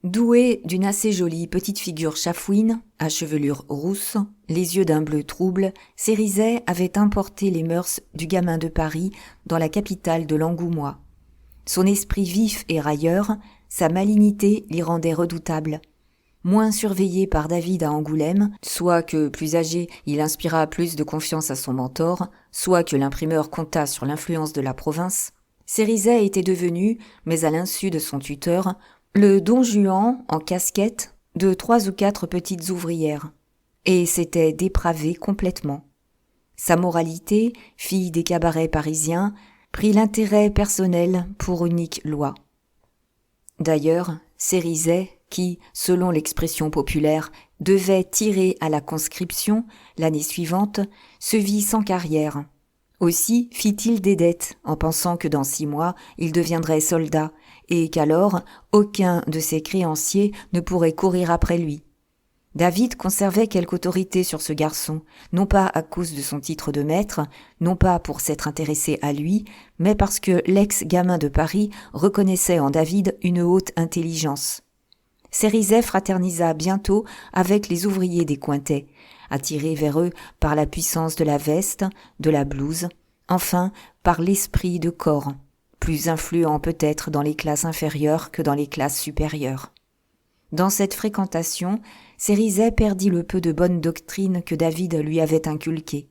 Doué d'une assez jolie petite figure chafouine, à chevelure rousse, les yeux d'un bleu trouble, Cérizet avait importé les mœurs du gamin de Paris dans la capitale de l'Angoumois. Son esprit vif et railleur, sa malignité l'y rendait redoutable. Moins surveillé par David à Angoulême, soit que, plus âgé, il inspira plus de confiance à son mentor, soit que l'imprimeur compta sur l'influence de la province, Cérizet était devenu, mais à l'insu de son tuteur, le Don Juan en casquette de 3 ou 4 petites ouvrières, et s'était dépravé complètement. Sa moralité, fille des cabarets parisiens, prit l'intérêt personnel pour unique loi. D'ailleurs, Cérizet, qui, selon l'expression populaire, devait tirer à la conscription l'année suivante, se vit sans carrière. Aussi fit-il des dettes, en pensant que dans 6 mois, il deviendrait soldat, et qu'alors aucun de ses créanciers ne pourrait courir après lui. David conservait quelque autorité sur ce garçon, non pas à cause de son titre de maître, non pas pour s'être intéressé à lui, mais parce que l'ex-gamin de Paris reconnaissait en David une haute intelligence. Cérizet fraternisa bientôt avec les ouvriers des Cointet, attirés vers eux par la puissance de la veste, de la blouse, enfin par l'esprit de corps, plus influent peut-être dans les classes inférieures que dans les classes supérieures. Dans cette fréquentation, Cérizet perdit le peu de bonne doctrine que David lui avait inculqué.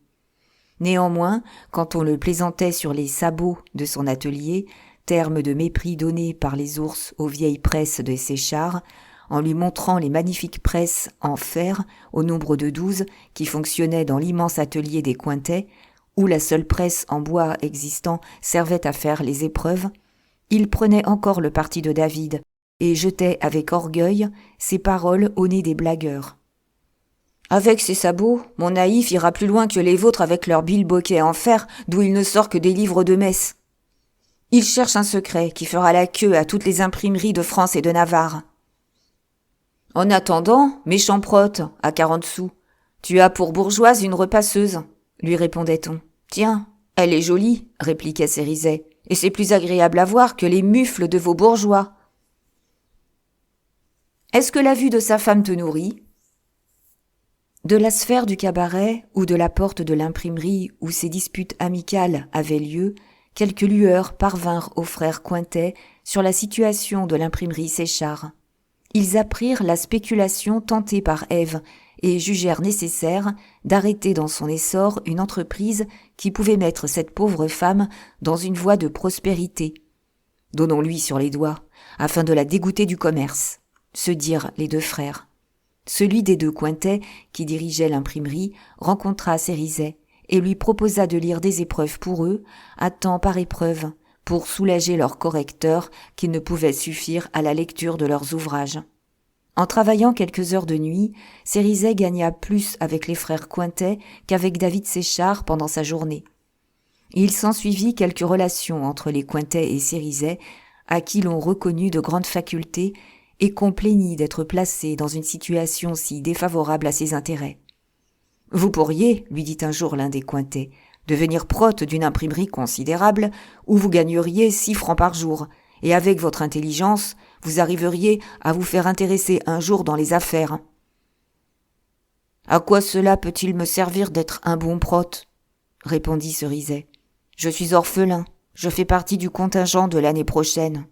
Néanmoins, quand on le plaisantait sur les sabots de son atelier, terme de mépris donné par les ours aux vieilles presses de Séchard, en lui montrant les magnifiques presses en fer, au nombre de 12, qui fonctionnaient dans l'immense atelier des Cointet, où la seule presse en bois existant servait à faire les épreuves, il prenait encore le parti de David, et jetait avec orgueil ses paroles au nez des blagueurs. « Avec ses sabots, mon naïf ira plus loin que les vôtres avec leurs bilboquets en fer d'où il ne sort que des livres de messe. Il cherche un secret qui fera la queue à toutes les imprimeries de France et de Navarre. En attendant, méchant prote, à 40 sous, tu as pour bourgeoise une repasseuse, lui répondait-on. Tiens, elle est jolie, répliquait Cérizet, et c'est plus agréable à voir que les mufles de vos bourgeois. Est-ce que la vue de sa femme te nourrit ? De la sphère du cabaret ou de la porte de l'imprimerie où ces disputes amicales avaient lieu, quelques lueurs parvinrent aux frères Cointet sur la situation de l'imprimerie Séchard. Ils apprirent la spéculation tentée par Ève et jugèrent nécessaire d'arrêter dans son essor une entreprise qui pouvait mettre cette pauvre femme dans une voie de prospérité. « Donnons-lui sur les doigts, afin de la dégoûter du commerce », se dirent les deux frères. Celui des deux Cointet, qui dirigeait l'imprimerie, rencontra Cérizet et lui proposa de lire des épreuves pour eux, à temps par épreuve, pour soulager leurs correcteurs qui ne pouvaient suffire à la lecture de leurs ouvrages. En travaillant quelques heures de nuit, Cérizet gagna plus avec les frères Cointet qu'avec David Séchard pendant sa journée. Il s'ensuivit quelques relations entre les Cointet et Cérizet, à qui l'on reconnut de grandes facultés et qu'on plaignit d'être placé dans une situation si défavorable à ses intérêts. « Vous pourriez, lui dit un jour l'un des Cointet, devenir prote d'une imprimerie considérable où vous gagneriez 6 francs par jour, et avec votre intelligence, vous arriveriez à vous faire intéresser un jour dans les affaires. »« À quoi cela peut-il me servir d'être un bon prote ?» répondit Cérizet. « Je suis orphelin, je fais partie du contingent de l'année prochaine.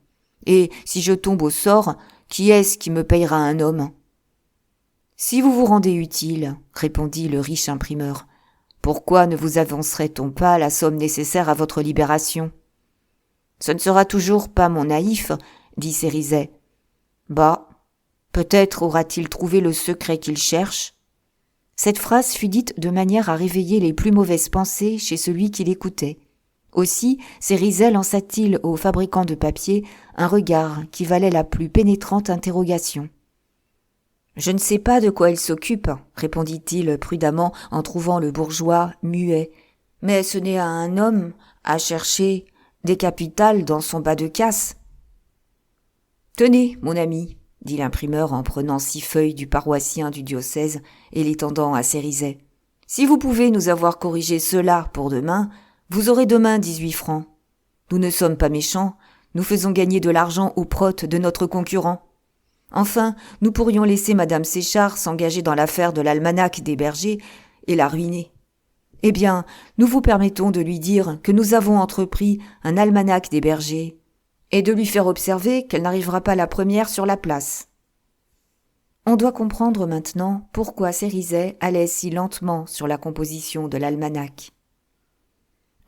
Et si je tombe au sort, qui est-ce qui me payera un homme ?»« Si vous vous rendez utile, répondit le riche imprimeur, pourquoi ne vous avancerait-on pas la somme nécessaire à votre libération ?»« Ce ne sera toujours pas mon naïf, dit Cérizet. Bah, peut-être aura-t-il trouvé le secret qu'il cherche. » Cette phrase fut dite de manière à réveiller les plus mauvaises pensées chez celui qui l'écoutait. Aussi, Cérizet lança-t-il au fabricant de papier un regard qui valait la plus pénétrante interrogation. « Je ne sais pas de quoi il s'occupe, répondit-il prudemment en trouvant le bourgeois muet, mais ce n'est à un homme à chercher des capitales dans son bas de casse. »« Tenez, mon ami, dit l'imprimeur en prenant 6 feuilles du paroissien du diocèse et les tendant à Cérizet. Si vous pouvez nous avoir corrigé cela pour demain, vous aurez demain 18 francs. Nous ne sommes pas méchants, nous faisons gagner de l'argent aux protes de notre concurrent. Enfin, nous pourrions laisser Madame Séchard s'engager dans l'affaire de l'almanach des bergers et la ruiner. Eh bien, nous vous permettons de lui dire que nous avons entrepris un almanach des bergers et de lui faire observer qu'elle n'arrivera pas la première sur la place. » On doit comprendre maintenant pourquoi Cérizet allait si lentement sur la composition de l'almanach.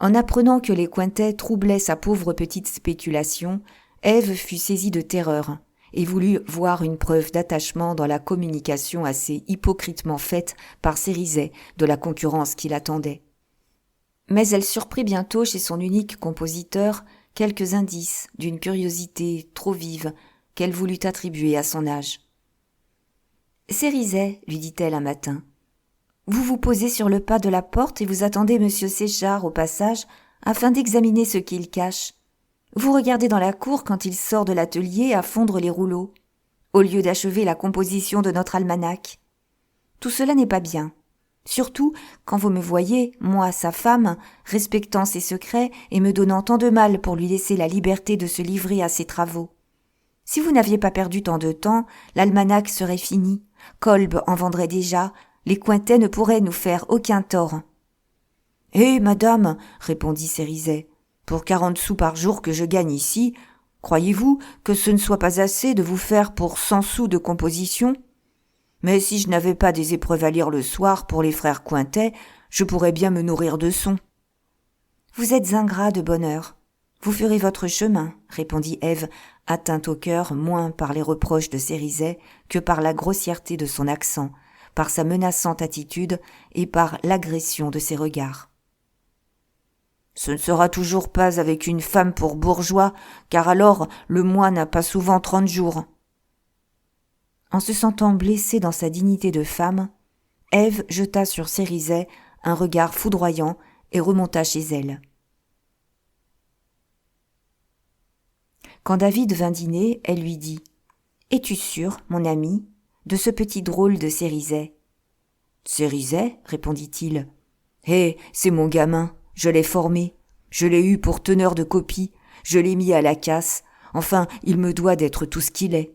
En apprenant que les Cointet troublaient sa pauvre petite spéculation, Ève fut saisie de terreur et voulut voir une preuve d'attachement dans la communication assez hypocritement faite par Cérizet de la concurrence qui l'attendait. Mais elle surprit bientôt chez son unique compositeur quelques indices d'une curiosité trop vive qu'elle voulut attribuer à son âge. « Cérizet, lui dit-elle un matin, vous vous posez sur le pas de la porte et vous attendez monsieur Séchard au passage afin d'examiner ce qu'il cache. Vous regardez dans la cour quand il sort de l'atelier à fondre les rouleaux, au lieu d'achever la composition de notre almanach. Tout cela n'est pas bien. Surtout quand vous me voyez, moi, sa femme, respectant ses secrets et me donnant tant de mal pour lui laisser la liberté de se livrer à ses travaux. Si vous n'aviez pas perdu tant de temps, l'almanach serait fini, Kolb en vendrait déjà, les Cointet ne pourraient nous faire aucun tort. »« Eh, madame, répondit Cérizet, pour 40 sous par jour que je gagne ici, croyez-vous que ce ne soit pas assez de vous faire pour 100 sous de composition ? Mais si je n'avais pas des épreuves à lire le soir pour les frères Cointet, je pourrais bien me nourrir de son. »« Vous êtes ingrat de bonne heure. Vous ferez votre chemin, répondit Ève, atteinte au cœur moins par les reproches de Cérizet que par la grossièreté de son accent, par sa menaçante attitude et par l'agression de ses regards. « Ce ne sera toujours pas avec une femme pour bourgeois, car alors le mois n'a pas souvent 30 jours. » En se sentant blessée dans sa dignité de femme, Ève jeta sur Cérizet un regard foudroyant et remonta chez elle. Quand David vint dîner, elle lui dit « Es-tu sûr, mon ami, de ce petit drôle de Cérizet ?»« Cérizet, répondit-il. Eh, c'est mon gamin, je l'ai formé, je l'ai eu pour teneur de copie, je l'ai mis à la casse, enfin, il me doit d'être tout ce qu'il est.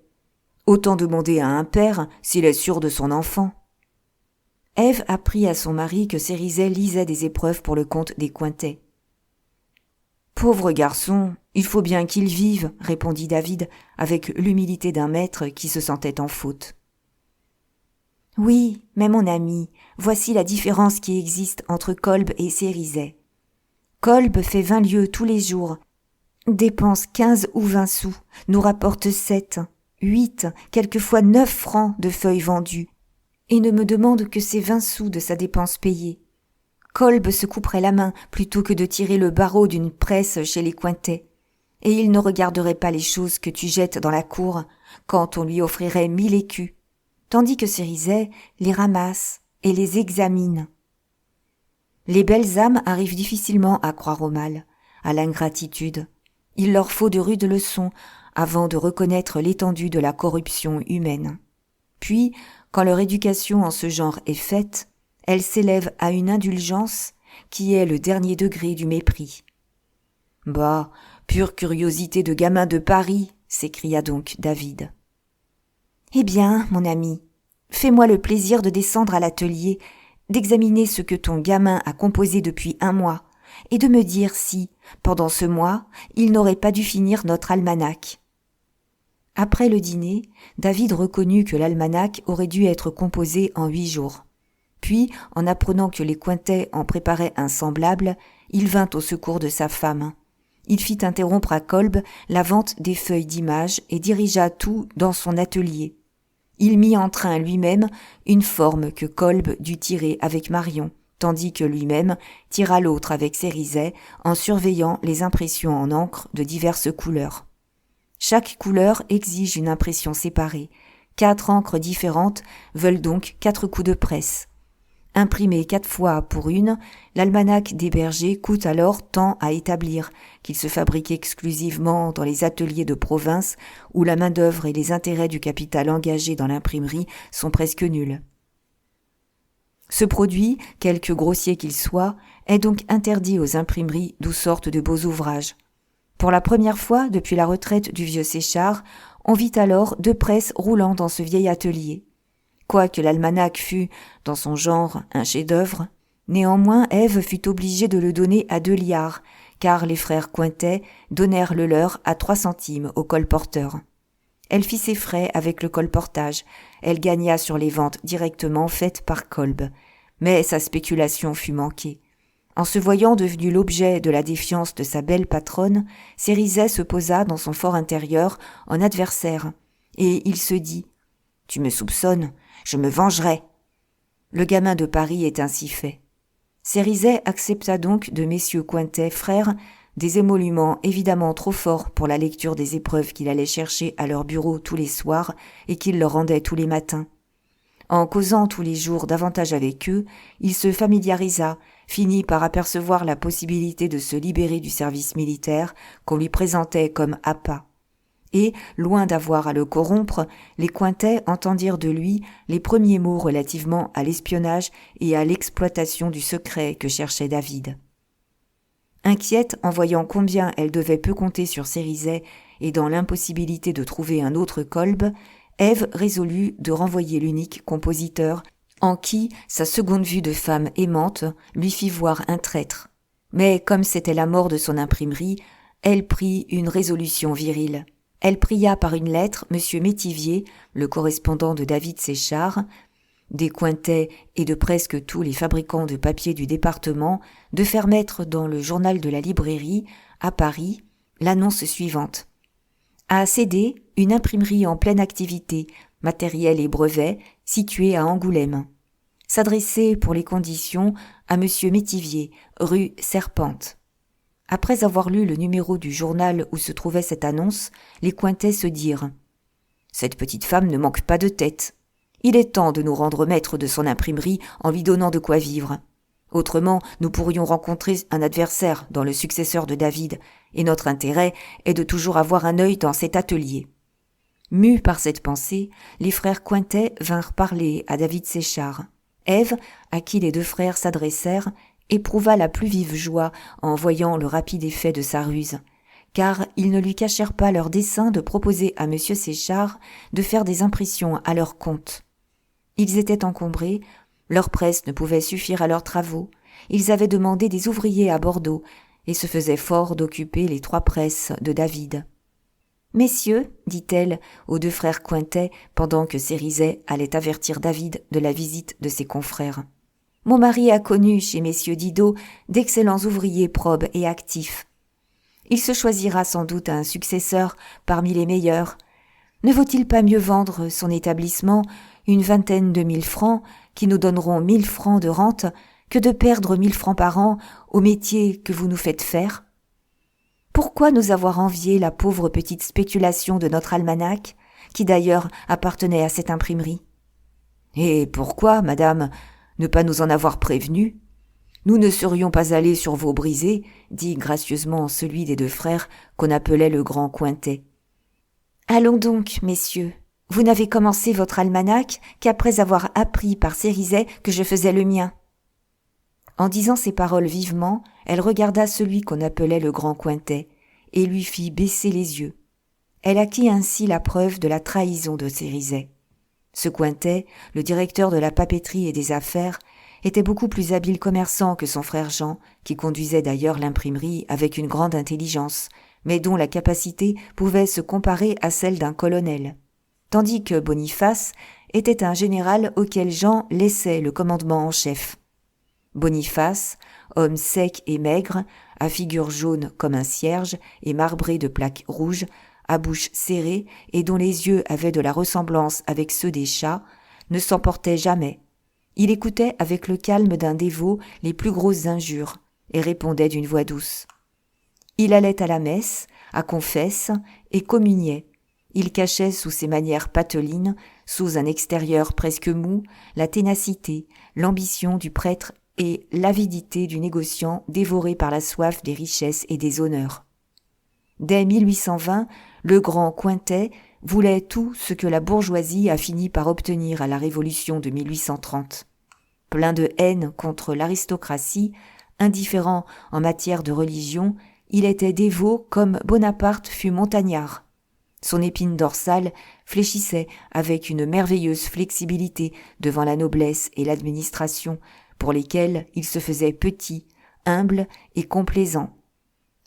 Autant demander à un père s'il est sûr de son enfant. » Ève apprit à son mari que Cérizet lisait des épreuves pour le compte des Cointet. « Pauvre garçon, il faut bien qu'il vive, » répondit David avec l'humilité d'un maître qui se sentait en faute. « Oui, mais mon ami, voici la différence qui existe entre Kolb et Cérizet. Kolb fait 20 lieues tous les jours, dépense 15 ou 20 sous, nous rapporte 7, 8, quelquefois 9 francs de feuilles vendues, et ne me demande que ses 20 sous de sa dépense payée. Kolb se couperait la main plutôt que de tirer le barreau d'une presse chez les Cointet, et il ne regarderait pas les choses que tu jettes dans la cour quand on lui offrirait 1000 écus, tandis que Cérizet les ramasse et les examine. Les belles âmes arrivent difficilement à croire au mal, à l'ingratitude. Il leur faut de rudes leçons avant de reconnaître l'étendue de la corruption humaine. Puis, quand leur éducation en ce genre est faite, elle s'élève à une indulgence qui est le dernier degré du mépris. « Bah, pure curiosité de gamin de Paris !» s'écria donc David. « Eh bien, mon ami, fais-moi le plaisir de descendre à l'atelier, d'examiner ce que ton gamin a composé depuis 1 mois, et de me dire si, pendant ce mois, il n'aurait pas dû finir notre almanach. » Après le dîner, David reconnut que l'almanach aurait dû être composé en 8 jours. Puis, en apprenant que les Cointet en préparaient un semblable, il vint au secours de sa femme. Il fit interrompre à Kolb la vente des feuilles d'images et dirigea tout dans son atelier. Il mit en train lui-même une forme que Kolb dut tirer avec Marion, tandis que lui-même tira l'autre avec Cérizet en surveillant les impressions en encre de diverses couleurs. Chaque couleur exige une impression séparée. 4 encres différentes veulent donc 4 coups de presse. Imprimé 4 fois pour une, l'almanach des bergers coûte alors tant à établir, qu'il se fabrique exclusivement dans les ateliers de province où la main-d'œuvre et les intérêts du capital engagé dans l'imprimerie sont presque nuls. Ce produit, quelque grossier qu'il soit, est donc interdit aux imprimeries d'où sortent de beaux ouvrages. Pour la première fois depuis la retraite du vieux Séchard, on vit alors 2 presses roulant dans ce vieil atelier. Quoique l'almanach fût, dans son genre, un chef-d'œuvre, néanmoins Ève fut obligée de le donner à 2 liards, car les frères Cointet donnèrent le leur à 3 centimes au colporteur. Elle fit ses frais avec le colportage, elle gagna sur les ventes directement faites par Kolb, mais sa spéculation fut manquée. En se voyant devenu l'objet de la défiance de sa belle patronne, Cérizet se posa dans son fort intérieur en adversaire, et il se dit « Tu me soupçonnes, je me vengerai !» Le gamin de Paris est ainsi fait. Cérizet accepta donc de messieurs Cointet, frères, des émoluments évidemment trop forts pour la lecture des épreuves qu'il allait chercher à leur bureau tous les soirs et qu'il leur rendait tous les matins. En causant tous les jours davantage avec eux, il se familiarisa, finit par apercevoir la possibilité de se libérer du service militaire qu'on lui présentait comme appât. Et, loin d'avoir à le corrompre, les Cointet entendirent de lui les premiers mots relativement à l'espionnage et à l'exploitation du secret que cherchait David. Inquiète en voyant combien elle devait peu compter sur Cérizet et dans l'impossibilité de trouver un autre Kolb, Ève résolut de renvoyer l'unique compositeur en qui sa seconde vue de femme aimante lui fit voir un traître. Mais comme c'était la mort de son imprimerie, elle prit une résolution virile. Elle pria par une lettre M. Métivier, le correspondant de David Séchard, des Cointet et de presque tous les fabricants de papier du département, de faire mettre dans le journal de la librairie, à Paris, l'annonce suivante. A cédé une imprimerie en pleine activité, matériel et brevets, située à Angoulême. S'adresser pour les conditions à M. Métivier, rue Serpente. Après avoir lu le numéro du journal où se trouvait cette annonce, les Cointet se dirent « Cette petite femme ne manque pas de tête. Il est temps de nous rendre maîtres de son imprimerie en lui donnant de quoi vivre. Autrement, nous pourrions rencontrer un adversaire dans le successeur de David, et notre intérêt est de toujours avoir un œil dans cet atelier. » Mus par cette pensée, les frères Cointet vinrent parler à David Séchard. Ève, à qui les 2 frères s'adressèrent, éprouva la plus vive joie en voyant le rapide effet de sa ruse, car ils ne lui cachèrent pas leur dessein de proposer à M. Séchard de faire des impressions à leur compte. Ils étaient encombrés, Leur presse ne pouvait suffire à leurs travaux. Ils avaient demandé des ouvriers à Bordeaux et se faisaient fort d'occuper les 3 presses de David. « Messieurs, dit-elle aux 2 frères Cointet pendant que Cérizet allait avertir David de la visite de ses confrères. Mon mari a connu chez messieurs Didot d'excellents ouvriers probes et actifs. Il se choisira sans doute un successeur parmi les meilleurs. Ne vaut-il pas mieux vendre son établissement une 20aine de 1000 francs qui nous donneront 1000 francs de rente que de perdre 1000 francs par an au métier que vous nous faites faire ? Pourquoi nous avoir envié la pauvre petite spéculation de notre almanach, qui d'ailleurs appartenait à cette imprimerie ? Et pourquoi, madame, ne pas nous en avoir prévenus ? Nous ne serions pas allés sur vos brisées, dit gracieusement celui des 2 frères qu'on appelait le grand Cointet. Allons donc, messieurs, vous n'avez commencé votre almanach qu'après avoir appris par Cérizet que je faisais le mien. En disant ces paroles vivement, elle regarda celui qu'on appelait le grand Cointet et lui fit baisser les yeux. Elle acquit ainsi la preuve de la trahison de Cérizet. Ce Cointet, le directeur de la papeterie et des affaires, était beaucoup plus habile commerçant que son frère Jean, qui conduisait d'ailleurs l'imprimerie avec une grande intelligence, mais dont la capacité pouvait se comparer à celle d'un colonel, tandis que Boniface était un général auquel Jean laissait le commandement en chef. Boniface, homme sec et maigre, à figure jaune comme un cierge et marbré de plaques rouges, à bouche serrée et dont les yeux avaient de la ressemblance avec ceux des chats, ne s'emportait jamais. Il écoutait avec le calme d'un dévot les plus grosses injures et répondait d'une voix douce. Il allait à la messe, à confesse et communiait. Il cachait sous ses manières patelines, sous un extérieur presque mou, la ténacité, l'ambition du prêtre et l'avidité du négociant dévoré par la soif des richesses et des honneurs. Dès 1820, le grand Cointet voulait tout ce que la bourgeoisie a fini par obtenir à la Révolution de 1830. Plein de haine contre l'aristocratie, indifférent en matière de religion, il était dévot comme Bonaparte fut montagnard. Son épine dorsale fléchissait avec une merveilleuse flexibilité devant la noblesse et l'administration, pour lesquelles il se faisait petit, humble et complaisant.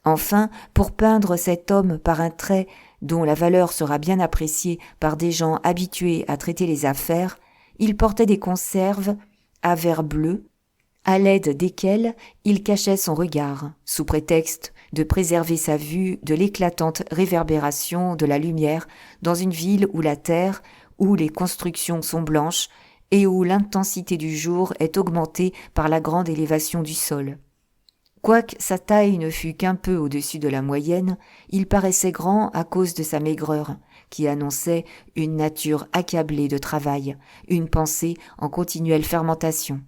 Enfin, pour peindre cet homme par un trait dont la valeur sera bien appréciée par des gens habitués à traiter les affaires, il portait des conserves à verre bleu, à l'aide desquelles il cachait son regard, sous prétexte de préserver sa vue de l'éclatante réverbération de la lumière dans une ville où la terre, où les constructions sont blanches et où l'intensité du jour est augmentée par la grande élévation du sol. Quoique sa taille ne fût qu'un peu au-dessus de la moyenne, il paraissait grand à cause de sa maigreur, qui annonçait une nature accablée de travail, une pensée en continuelle fermentation.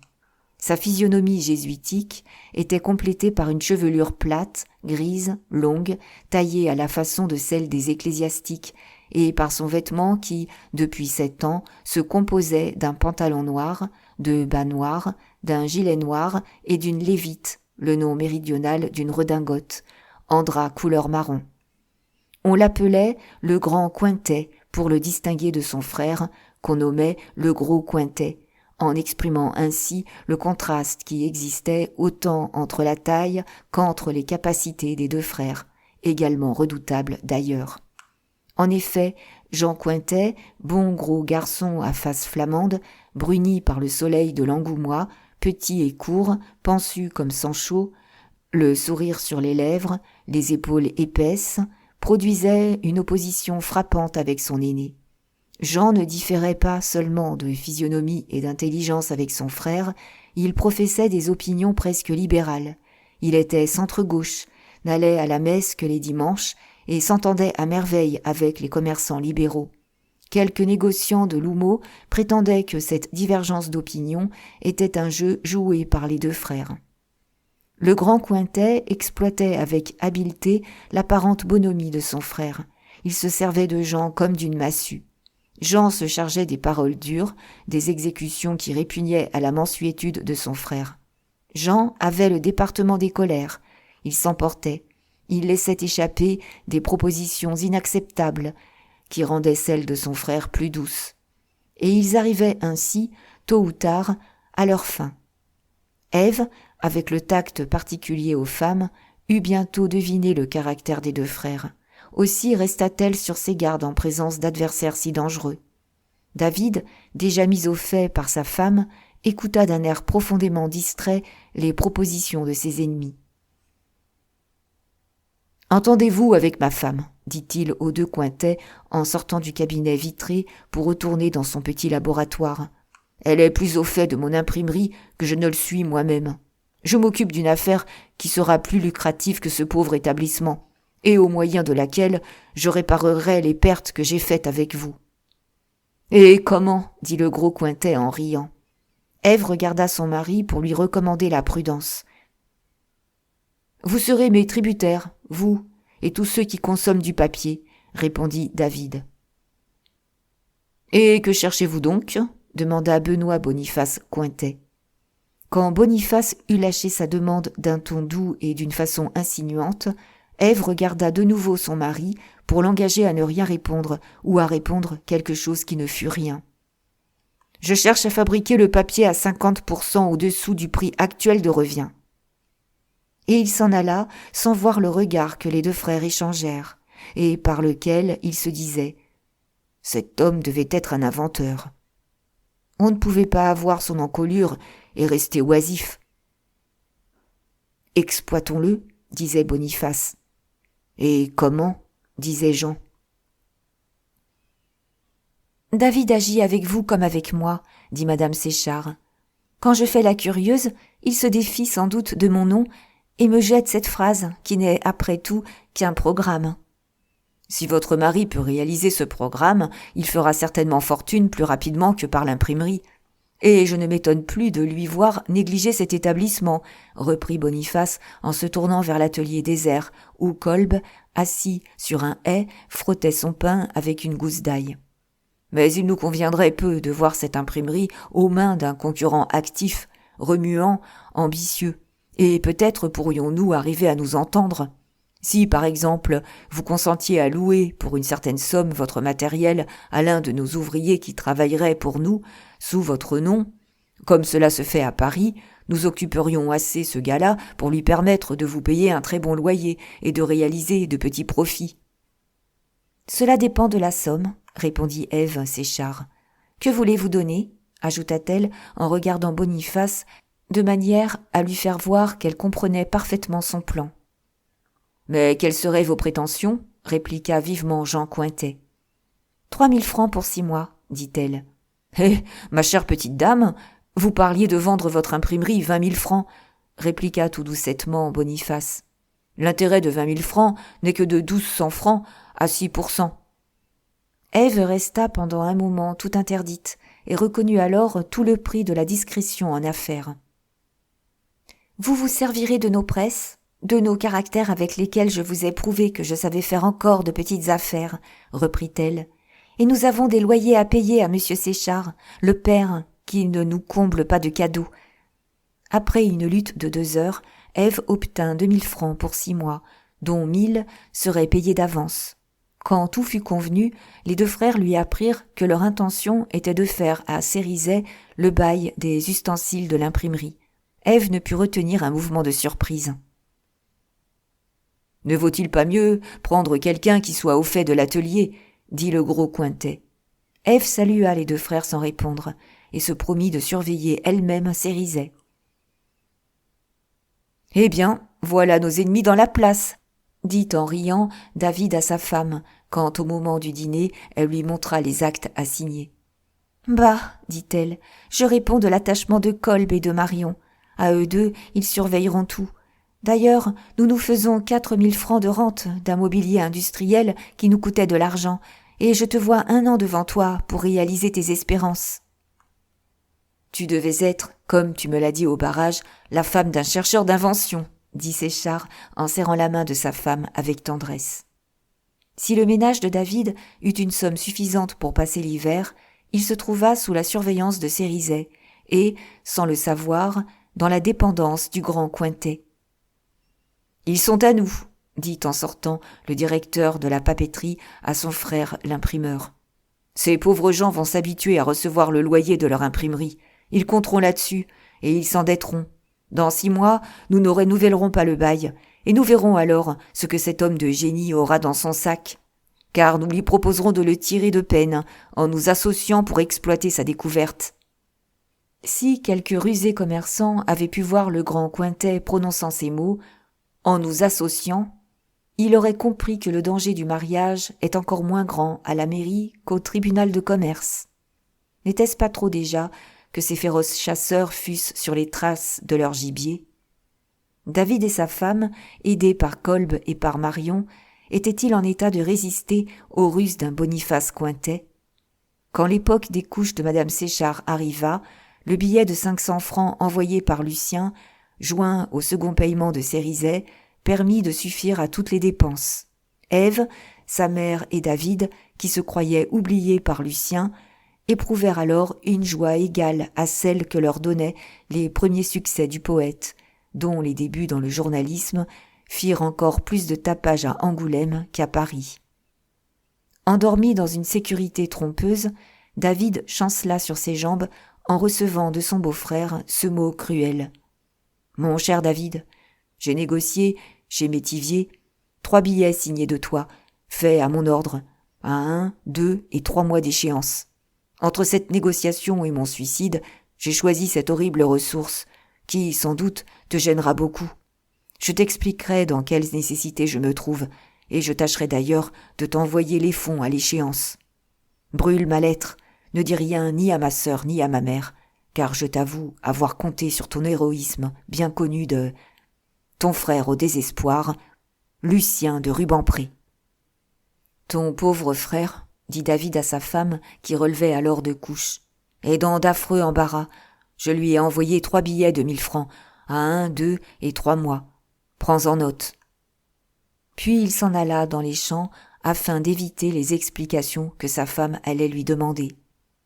Sa physionomie jésuitique était complétée par une chevelure plate, grise, longue, taillée à la façon de celle des ecclésiastiques, et par son vêtement qui, depuis 7 ans, se composait d'un pantalon noir, de bas noirs, d'un gilet noir et d'une lévite, le nom méridional d'une redingote, en drap couleur marron. On l'appelait le grand Cointet pour le distinguer de son frère, qu'on nommait le gros Cointet, en exprimant ainsi le contraste qui existait autant entre la taille qu'entre les capacités des 2 frères, également redoutables d'ailleurs. En effet, Jean Cointet, bon gros garçon à face flamande, bruni par le soleil de l'Angoumois, petit et court, pansu comme Sancho, le sourire sur les lèvres, les épaules épaisses, produisait une opposition frappante avec son aîné. Jean ne différait pas seulement de physionomie et d'intelligence avec son frère, il professait des opinions presque libérales. Il était centre-gauche, n'allait à la messe que les dimanches et s'entendait à merveille avec les commerçants libéraux. Quelques négociants de l'Houmeau prétendaient que cette divergence d'opinion était un jeu joué par les 2 frères. Le grand Cointet exploitait avec habileté l'apparente bonhomie de son frère. Il se servait de Jean comme d'une massue. Jean se chargeait des paroles dures, des exécutions qui répugnaient à la mansuétude de son frère. Jean avait le département des colères. Il s'emportait. Il laissait échapper des propositions inacceptables qui rendaient celles de son frère plus douces. Et ils arrivaient ainsi, tôt ou tard, à leur fin. Ève, avec le tact particulier aux femmes, eut bientôt deviné le caractère des deux frères. Aussi resta-t-elle sur ses gardes en présence d'adversaires si dangereux. David, déjà mis au fait par sa femme, écouta d'un air profondément distrait les propositions de ses ennemis. « Entendez-vous avec ma femme ?» dit-il aux deux Cointet en sortant du cabinet vitré pour retourner dans son petit laboratoire. « Elle est plus au fait de mon imprimerie que je ne le suis moi-même. Je m'occupe d'une affaire qui sera plus lucrative que ce pauvre établissement, et au moyen de laquelle je réparerai les pertes que j'ai faites avec vous. »« Et comment ?» dit le gros Cointet en riant. Ève regarda son mari pour lui recommander la prudence. « Vous serez mes tributaires, vous, et tous ceux qui consomment du papier, » répondit David. « Et que cherchez-vous donc ?» demanda Benoît Boniface Cointet. Quand Boniface eut lâché sa demande d'un ton doux et d'une façon insinuante, Ève regarda de nouveau son mari pour l'engager à ne rien répondre ou à répondre quelque chose qui ne fût rien. « Je cherche à fabriquer le papier à 50% au-dessous du prix actuel de revient. » Et il s'en alla sans voir le regard que les deux frères échangèrent et par lequel ils se disaient « Cet homme devait être un inventeur. » On ne pouvait pas avoir son encolure et rester oisif. « Exploitons-le, » disait Boniface. « Et comment ?» disait Jean. « David agit avec vous comme avec moi, » dit madame Séchard. « Quand je fais la curieuse, il se défie sans doute de mon nom et me jette cette phrase qui n'est après tout qu'un programme. Si votre mari peut réaliser ce programme, il fera certainement fortune plus rapidement que par l'imprimerie. Et je ne m'étonne plus de lui voir négliger cet établissement, reprit Boniface en se tournant vers l'atelier désert, où Kolb, assis sur un ais, frottait son pain avec une gousse d'ail. Mais il nous conviendrait peu de voir cette imprimerie aux mains d'un concurrent actif, remuant, ambitieux, et peut-être pourrions-nous arriver à nous entendre. Si, par exemple, vous consentiez à louer pour une certaine somme votre matériel à l'un de nos ouvriers qui travaillerait pour nous, sous votre nom, comme cela se fait à Paris, nous occuperions assez ce gars-là pour lui permettre de vous payer un très bon loyer et de réaliser de petits profits. « Cela dépend de la somme, » répondit Ève Séchard. « Que voulez-vous donner ?» ajouta-t-elle en regardant Boniface de manière à lui faire voir qu'elle comprenait parfaitement son plan. « Mais quelles seraient vos prétentions ?» répliqua vivement Jean Cointet. « 3000 francs pour 6 mois, dit-elle. « Eh, ma chère petite dame, vous parliez de vendre votre imprimerie 20 000 francs, répliqua tout doucettement Boniface. L'intérêt de 20 000 francs n'est que de 1200 francs à 6%. Ève resta pendant un moment tout interdite et reconnut alors tout le prix de la discrétion en affaires. « Vous vous servirez de nos presses, de nos caractères avec lesquels je vous ai prouvé que je savais faire encore de petites affaires, reprit-elle. Et nous avons des loyers à payer à monsieur Séchard, le père, qui ne nous comble pas de cadeaux. » Après une lutte de 2 heures, Ève obtint 2000 francs pour 6 mois, dont 1000 seraient payés d'avance. Quand tout fut convenu, les 2 frères lui apprirent que leur intention était de faire à Cérizet le bail des ustensiles de l'imprimerie. Ève ne put retenir un mouvement de surprise. « Ne vaut-il pas mieux prendre quelqu'un qui soit au fait de l'atelier ?» dit le gros Cointet. Ève salua les 2 frères sans répondre et se promit de surveiller elle-même Cérizet. « Eh bien, voilà nos ennemis dans la place !» dit en riant David à sa femme, quand au moment du dîner, elle lui montra les actes à signer. « Bah, dit-elle, je réponds de l'attachement de Kolb et de Marion. À eux 2, ils surveilleront tout. D'ailleurs, nous nous faisons 4000 francs de rente d'un mobilier industriel qui nous coûtait de l'argent, et je te vois 1 an devant toi pour réaliser tes espérances. » « Tu devais être, comme tu me l'as dit au barrage, la femme d'un chercheur d'invention, dit Séchard en serrant la main de sa femme avec tendresse. Si le ménage de David eut une somme suffisante pour passer l'hiver, il se trouva sous la surveillance de Cérizet et, sans le savoir, dans la dépendance du grand Cointet. « Ils sont à nous, » dit en sortant le directeur de la papeterie à son frère l'imprimeur. « Ces pauvres gens vont s'habituer à recevoir le loyer de leur imprimerie. Ils compteront là-dessus, et ils s'endetteront. Dans 6 mois, nous ne renouvellerons pas le bail, et nous verrons alors ce que cet homme de génie aura dans son sac. Car nous lui proposerons de le tirer de peine, en nous associant pour exploiter sa découverte. » Si quelques rusés commerçants avaient pu voir le grand Cointet prononçant ces mots, en nous associant, il aurait compris que le danger du mariage est encore moins grand à la mairie qu'au tribunal de commerce. N'était-ce pas trop déjà que ces féroces chasseurs fussent sur les traces de leur gibier? David et sa femme, aidés par Kolb et par Marion, étaient-ils en état de résister aux ruses d'un Boniface Cointet? Quand l'époque des couches de madame Séchard arriva, le billet de 500 francs envoyé par Lucien, joint au second paiement de Cérizet, permit de suffire à toutes les dépenses. Ève, sa mère et David, qui se croyaient oubliés par Lucien, éprouvèrent alors une joie égale à celle que leur donnaient les premiers succès du poète, dont les débuts dans le journalisme firent encore plus de tapage à Angoulême qu'à Paris. Endormi dans une sécurité trompeuse, David chancela sur ses jambes en recevant de son beau-frère ce mot cruel. « Mon cher David, j'ai négocié, chez Métivier, 3 billets signés de toi, faits à mon ordre, à 1, 2 et 3 mois d'échéance. Entre cette négociation et mon suicide, j'ai choisi cette horrible ressource, qui, sans doute, te gênera beaucoup. Je t'expliquerai dans quelle nécessité je me trouve, et je tâcherai d'ailleurs de t'envoyer les fonds à l'échéance. Brûle ma lettre, ne dis rien ni à ma sœur ni à ma mère, car je t'avoue avoir compté sur ton héroïsme bien connu de ton frère au désespoir, Lucien de Rubempré. » « Ton pauvre frère, » dit David à sa femme, qui relevait alors de couches, « est dans d'affreux embarras. Je lui ai envoyé 3 billets de 1000 francs, à 1, 2 et 3 mois. Prends-en note. » Puis il s'en alla dans les champs afin d'éviter les explications que sa femme allait lui demander.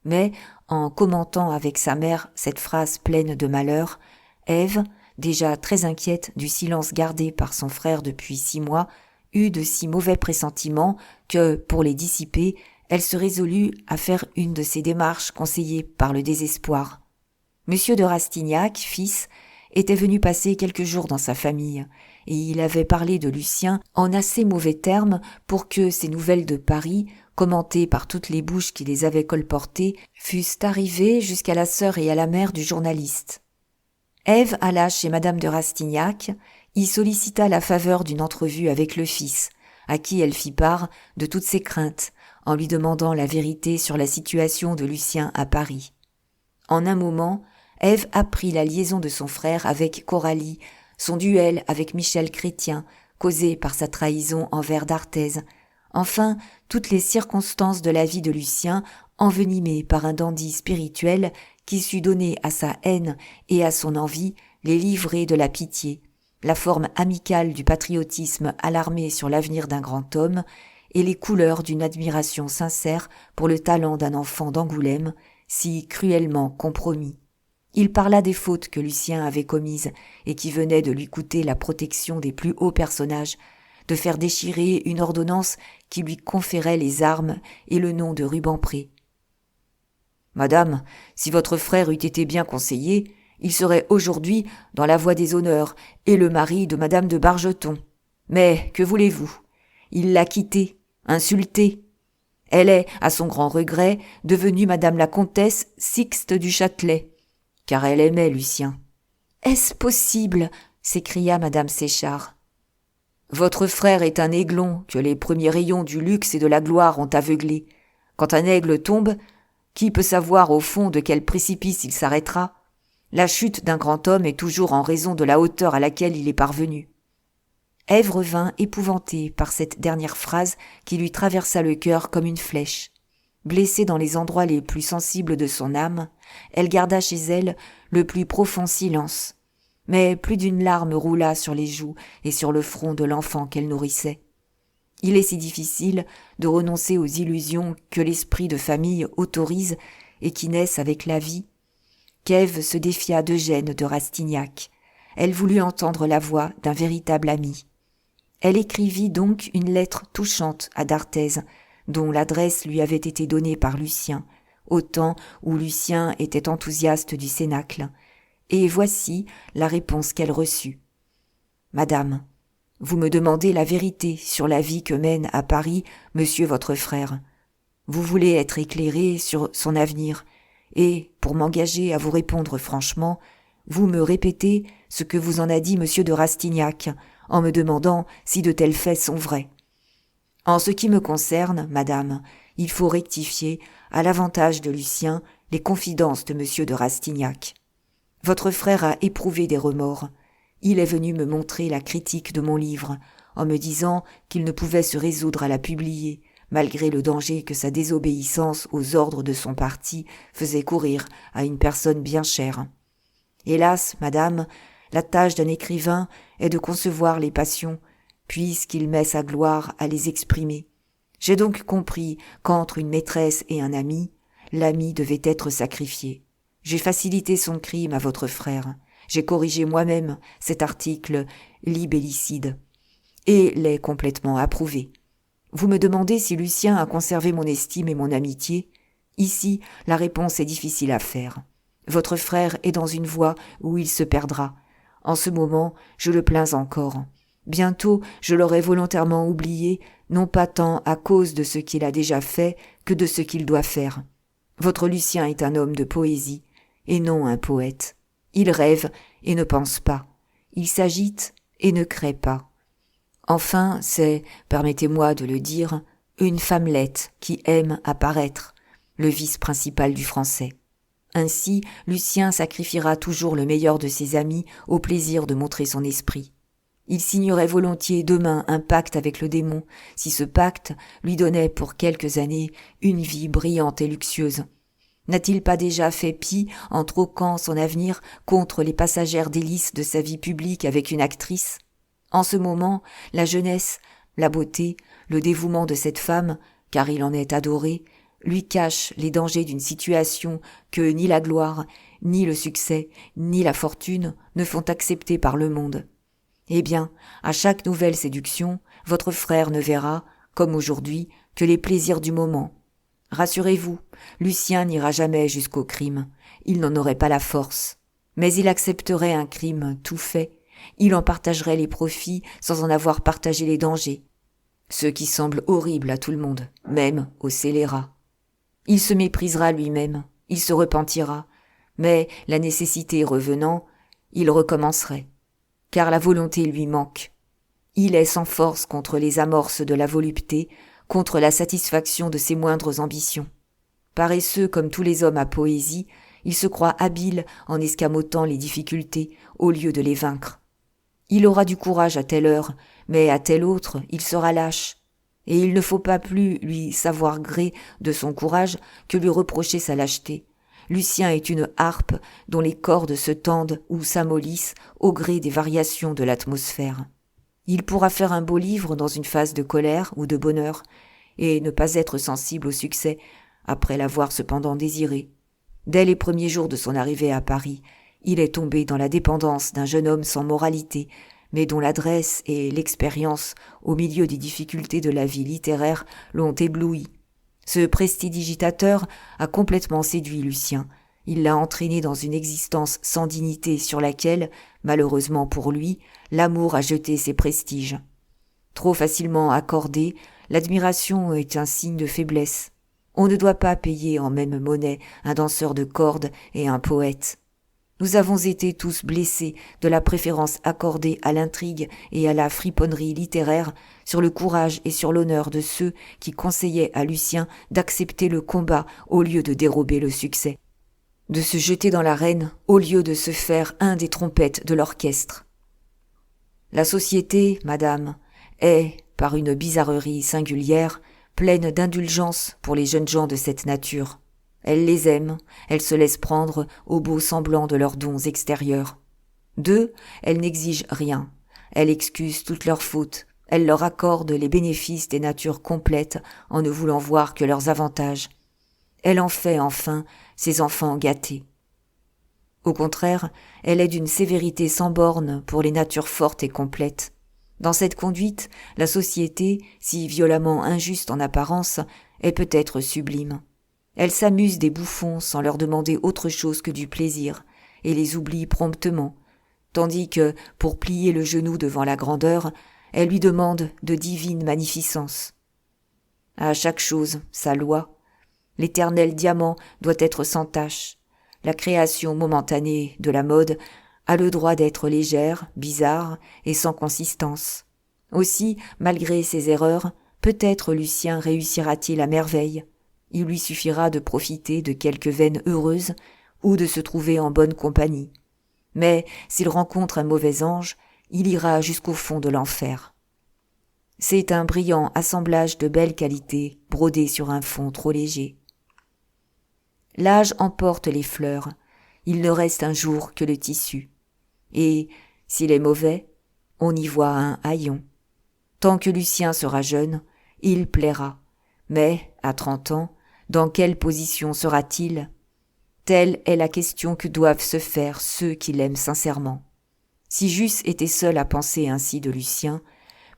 Mais, en commentant avec sa mère cette phrase pleine de malheur, Ève, déjà très inquiète du silence gardé par son frère depuis 6 mois, eut de si mauvais pressentiments que, pour les dissiper, elle se résolut à faire une de ces démarches conseillées par le désespoir. Monsieur de Rastignac, fils, était venu passer quelques jours dans sa famille, et il avait parlé de Lucien en assez mauvais termes pour que ces nouvelles de Paris, commentées par toutes les bouches qui les avaient colportées, fussent arrivées jusqu'à la sœur et à la mère du journaliste. Ève alla chez madame de Rastignac, y sollicita la faveur d'une entrevue avec le fils, à qui elle fit part de toutes ses craintes, en lui demandant la vérité sur la situation de Lucien à Paris. En un moment, Ève apprit la liaison de son frère avec Coralie, son duel avec Michel Chrestien, causé par sa trahison envers d'Arthez, enfin toutes les circonstances de la vie de Lucien, envenimées par un dandy spirituel qui sut donner à sa haine et à son envie les livrées de la pitié, la forme amicale du patriotisme alarmé sur l'avenir d'un grand homme et les couleurs d'une admiration sincère pour le talent d'un enfant d'Angoulême, si cruellement compromis. Il parla des fautes que Lucien avait commises et qui venaient de lui coûter la protection des plus hauts personnages, de faire déchirer une ordonnance qui lui conférait les armes et le nom de Rubempré. « Madame, si votre frère eût été bien conseillé, il serait aujourd'hui dans la voie des honneurs et le mari de madame de Bargeton. Mais que voulez-vous? Il l'a quittée, insultée. Elle est, à son grand regret, devenue madame la comtesse Sixte du Châtelet, car elle aimait Lucien. »« Est-ce possible ?» s'écria madame Séchard. « Votre frère est un aiglon que les premiers rayons du luxe et de la gloire ont aveuglé. Quand un aigle tombe, qui peut savoir au fond de quel précipice il s'arrêtera? La chute d'un grand homme est toujours en raison de la hauteur à laquelle il est parvenu. » Ève revint épouvantée par cette dernière phrase qui lui traversa le cœur comme une flèche. Blessée dans les endroits les plus sensibles de son âme, elle garda chez elle le plus profond silence. Mais plus d'une larme roula sur les joues et sur le front de l'enfant qu'elle nourrissait. Il est si difficile de renoncer aux illusions que l'esprit de famille autorise et qui naissent avec la vie, qu'Ève se défia d'Eugène de Rastignac. Elle voulut entendre la voix d'un véritable ami. Elle écrivit donc une lettre touchante à d'Arthez, dont l'adresse lui avait été donnée par Lucien, au temps où Lucien était enthousiaste du cénacle, et voici la réponse qu'elle reçut. « Madame, vous me demandez la vérité sur la vie que mène à Paris monsieur votre frère. Vous voulez être éclairée sur son avenir, et, pour m'engager à vous répondre franchement, vous me répétez ce que vous en a dit monsieur de Rastignac, en me demandant si de tels faits sont vrais. En ce qui me concerne, madame, il faut rectifier, à l'avantage de Lucien, les confidences de monsieur de Rastignac. Votre frère a éprouvé des remords. Il est venu me montrer la critique de mon livre, en me disant qu'il ne pouvait se résoudre à la publier, malgré le danger que sa désobéissance aux ordres de son parti faisait courir à une personne bien chère. Hélas, madame, la tâche d'un écrivain est de concevoir les passions, puisqu'il met sa gloire à les exprimer. J'ai donc compris qu'entre une maîtresse et un ami, l'ami devait être sacrifié. J'ai facilité son crime à votre frère. J'ai corrigé moi-même cet article libellicide et l'ai complètement approuvé. Vous me demandez si Lucien a conservé mon estime et mon amitié. Ici, la réponse est difficile à faire. Votre frère est dans une voie où il se perdra. En ce moment, je le plains encore. Bientôt, je l'aurai volontairement oublié, non pas tant à cause de ce qu'il a déjà fait que de ce qu'il doit faire. Votre Lucien est un homme de poésie, et non un poète. Il rêve et ne pense pas. Il s'agite et ne crée pas. Enfin, c'est, permettez-moi de le dire, une femmelette qui aime à paraître, le vice principal du français. Ainsi, Lucien sacrifiera toujours le meilleur de ses amis au plaisir de montrer son esprit. Il signerait volontiers demain un pacte avec le démon, si ce pacte lui donnait pour quelques années une vie brillante et luxueuse. N'a-t-il pas déjà fait pis en troquant son avenir contre les passagères délices de sa vie publique avec une actrice ? En ce moment, la jeunesse, la beauté, le dévouement de cette femme, car il en est adoré, lui cachent les dangers d'une situation que ni la gloire, ni le succès, ni la fortune ne font accepter par le monde. Eh bien, à chaque nouvelle séduction, votre frère ne verra, comme aujourd'hui, que les plaisirs du moment. Rassurez-vous, Lucien n'ira jamais jusqu'au crime, il n'en aurait pas la force. Mais il accepterait un crime tout fait, il en partagerait les profits sans en avoir partagé les dangers, ce qui semble horrible à tout le monde, même aux scélérats. Il se méprisera lui-même, il se repentira, mais la nécessité revenant, il recommencerait, car la volonté lui manque. Il est sans force contre les amorces de la volupté, contre la satisfaction de ses moindres ambitions. Paresseux comme tous les hommes à poésie, il se croit habile en escamotant les difficultés au lieu de les vaincre. Il aura du courage à telle heure, mais à telle autre, il sera lâche. Et il ne faut pas plus lui savoir gré de son courage que lui reprocher sa lâcheté. Lucien est une harpe dont les cordes se tendent ou s'amollissent au gré des variations de l'atmosphère. Il pourra faire un beau livre dans une phase de colère ou de bonheur, et ne pas être sensible au succès, après l'avoir cependant désiré. Dès les premiers jours de son arrivée à Paris, il est tombé dans la dépendance d'un jeune homme sans moralité, mais dont l'adresse et l'expérience au milieu des difficultés de la vie littéraire l'ont ébloui. Ce prestidigitateur a complètement séduit Lucien. Il l'a entraîné dans une existence sans dignité sur laquelle, malheureusement pour lui, l'amour a jeté ses prestiges. Trop facilement accordée, l'admiration est un signe de faiblesse. On ne doit pas payer en même monnaie un danseur de cordes et un poète. Nous avons été tous blessés de la préférence accordée à l'intrigue et à la friponnerie littéraire sur le courage et sur l'honneur de ceux qui conseillaient à Lucien d'accepter le combat au lieu de dérober le succès, de se jeter dans l'arène au lieu de se faire un des trompettes de l'orchestre. La société, madame, est, par une bizarrerie singulière, pleine d'indulgence pour les jeunes gens de cette nature. Elle les aime, elle se laisse prendre au beau semblant de leurs dons extérieurs. D'eux, elle n'exige rien, elle excuse toutes leurs fautes, elle leur accorde les bénéfices des natures complètes en ne voulant voir que leurs avantages. Elle en fait enfin ses enfants gâtés. Au contraire, elle est d'une sévérité sans borne pour les natures fortes et complètes. Dans cette conduite, la société, si violemment injuste en apparence, est peut-être sublime. Elle s'amuse des bouffons sans leur demander autre chose que du plaisir, et les oublie promptement, tandis que, pour plier le genou devant la grandeur, elle lui demande de divines magnificences. À chaque chose, sa loi. L'éternel diamant doit être sans tache. La création momentanée de la mode a le droit d'être légère, bizarre et sans consistance. Aussi, malgré ses erreurs, peut-être Lucien réussira-t-il à merveille. Il lui suffira de profiter de quelques veines heureuses ou de se trouver en bonne compagnie. Mais s'il rencontre un mauvais ange, il ira jusqu'au fond de l'enfer. C'est un brillant assemblage de belles qualités brodées sur un fond trop léger. L'âge emporte les fleurs, il ne reste un jour que le tissu. Et, s'il est mauvais, on y voit un haillon. Tant que Lucien sera jeune, il plaira. Mais, à 30 ans, dans quelle position sera-t-il ? Telle est la question que doivent se faire ceux qui l'aiment sincèrement. Si j'eusse été seul à penser ainsi de Lucien,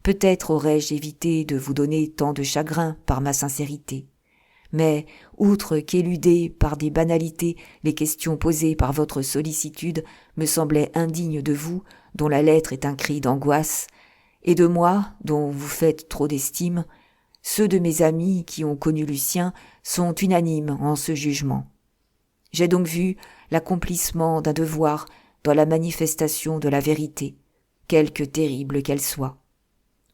peut-être aurais-je évité de vous donner tant de chagrin par ma sincérité. Mais, outre qu'éluder par des banalités les questions posées par votre sollicitude me semblaient indignes de vous, dont la lettre est un cri d'angoisse, et de moi, dont vous faites trop d'estime, ceux de mes amis qui ont connu Lucien sont unanimes en ce jugement. J'ai donc vu l'accomplissement d'un devoir dans la manifestation de la vérité, quelque terrible qu'elle soit.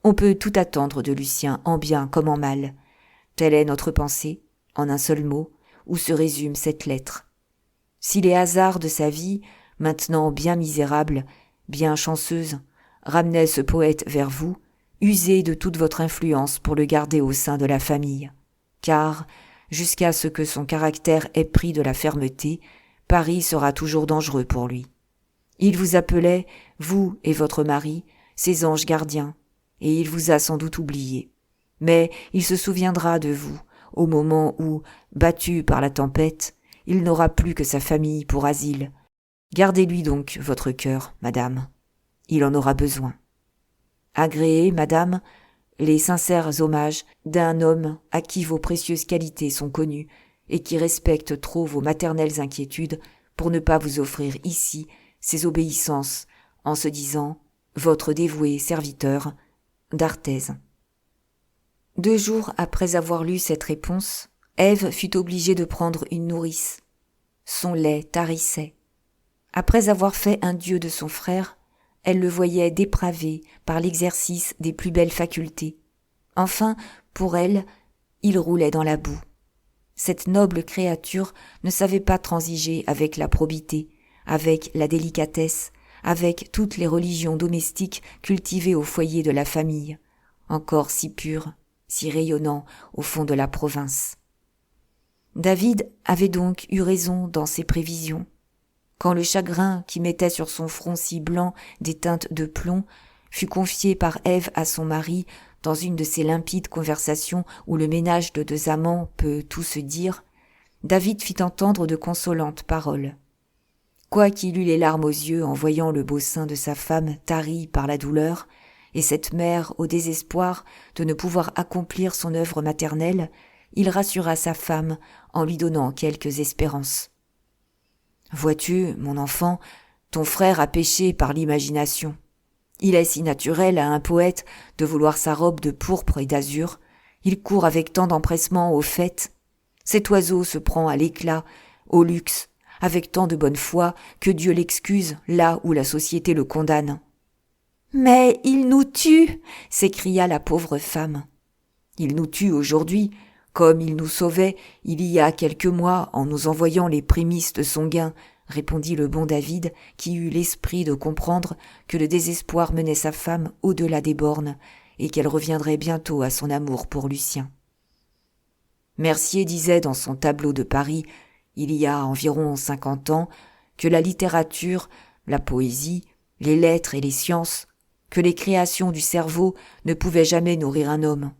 On peut tout attendre de Lucien en bien comme en mal. Telle est notre pensée, en un seul mot, où se résume cette lettre. Si les hasards de sa vie, maintenant bien misérables, bien chanceuses, ramenaient ce poète vers vous, usez de toute votre influence pour le garder au sein de la famille. Car, jusqu'à ce que son caractère ait pris de la fermeté, Paris sera toujours dangereux pour lui. Il vous appelait, vous et votre mari, ses anges gardiens, et il vous a sans doute oublié. Mais il se souviendra de vous, au moment où, battu par la tempête, il n'aura plus que sa famille pour asile. Gardez-lui donc votre cœur, madame. Il en aura besoin. Agréez, madame, les sincères hommages d'un homme à qui vos précieuses qualités sont connues et qui respecte trop vos maternelles inquiétudes pour ne pas vous offrir ici ses obéissances en se disant « Votre dévoué serviteur, d'Arthez ». 2 jours après avoir lu cette réponse, Ève fut obligée de prendre une nourrice. Son lait tarissait. Après avoir fait un dieu de son frère, elle le voyait dépravé par l'exercice des plus belles facultés. Enfin, pour elle, il roulait dans la boue. Cette noble créature ne savait pas transiger avec la probité, avec la délicatesse, avec toutes les religions domestiques cultivées au foyer de la famille, encore si pures, si rayonnant au fond de la province. David avait donc eu raison dans ses prévisions. Quand le chagrin qui mettait sur son front si blanc des teintes de plomb fut confié par Ève à son mari dans une de ces limpides conversations où le ménage de 2 amants peut tout se dire, David fit entendre de consolantes paroles. Quoiqu'il eût les larmes aux yeux en voyant le beau sein de sa femme tari par la douleur, et cette mère au désespoir de ne pouvoir accomplir son œuvre maternelle, il rassura sa femme en lui donnant quelques espérances. « Vois-tu, mon enfant, ton frère a péché par l'imagination. Il est si naturel à un poète de vouloir sa robe de pourpre et d'azur. Il court avec tant d'empressement aux fêtes. Cet oiseau se prend à l'éclat, au luxe, avec tant de bonne foi que Dieu l'excuse là où la société le condamne. « Mais il nous tue !» s'écria la pauvre femme. « Il nous tue aujourd'hui, comme il nous sauvait il y a quelques mois en nous envoyant les prémices de son gain, » répondit le bon David, qui eut l'esprit de comprendre que le désespoir menait sa femme au-delà des bornes et qu'elle reviendrait bientôt à son amour pour Lucien. Mercier disait dans son tableau de Paris, il y a environ 50 ans, que la littérature, la poésie, les lettres et les sciences, que les créations du cerveau ne pouvaient jamais nourrir un homme.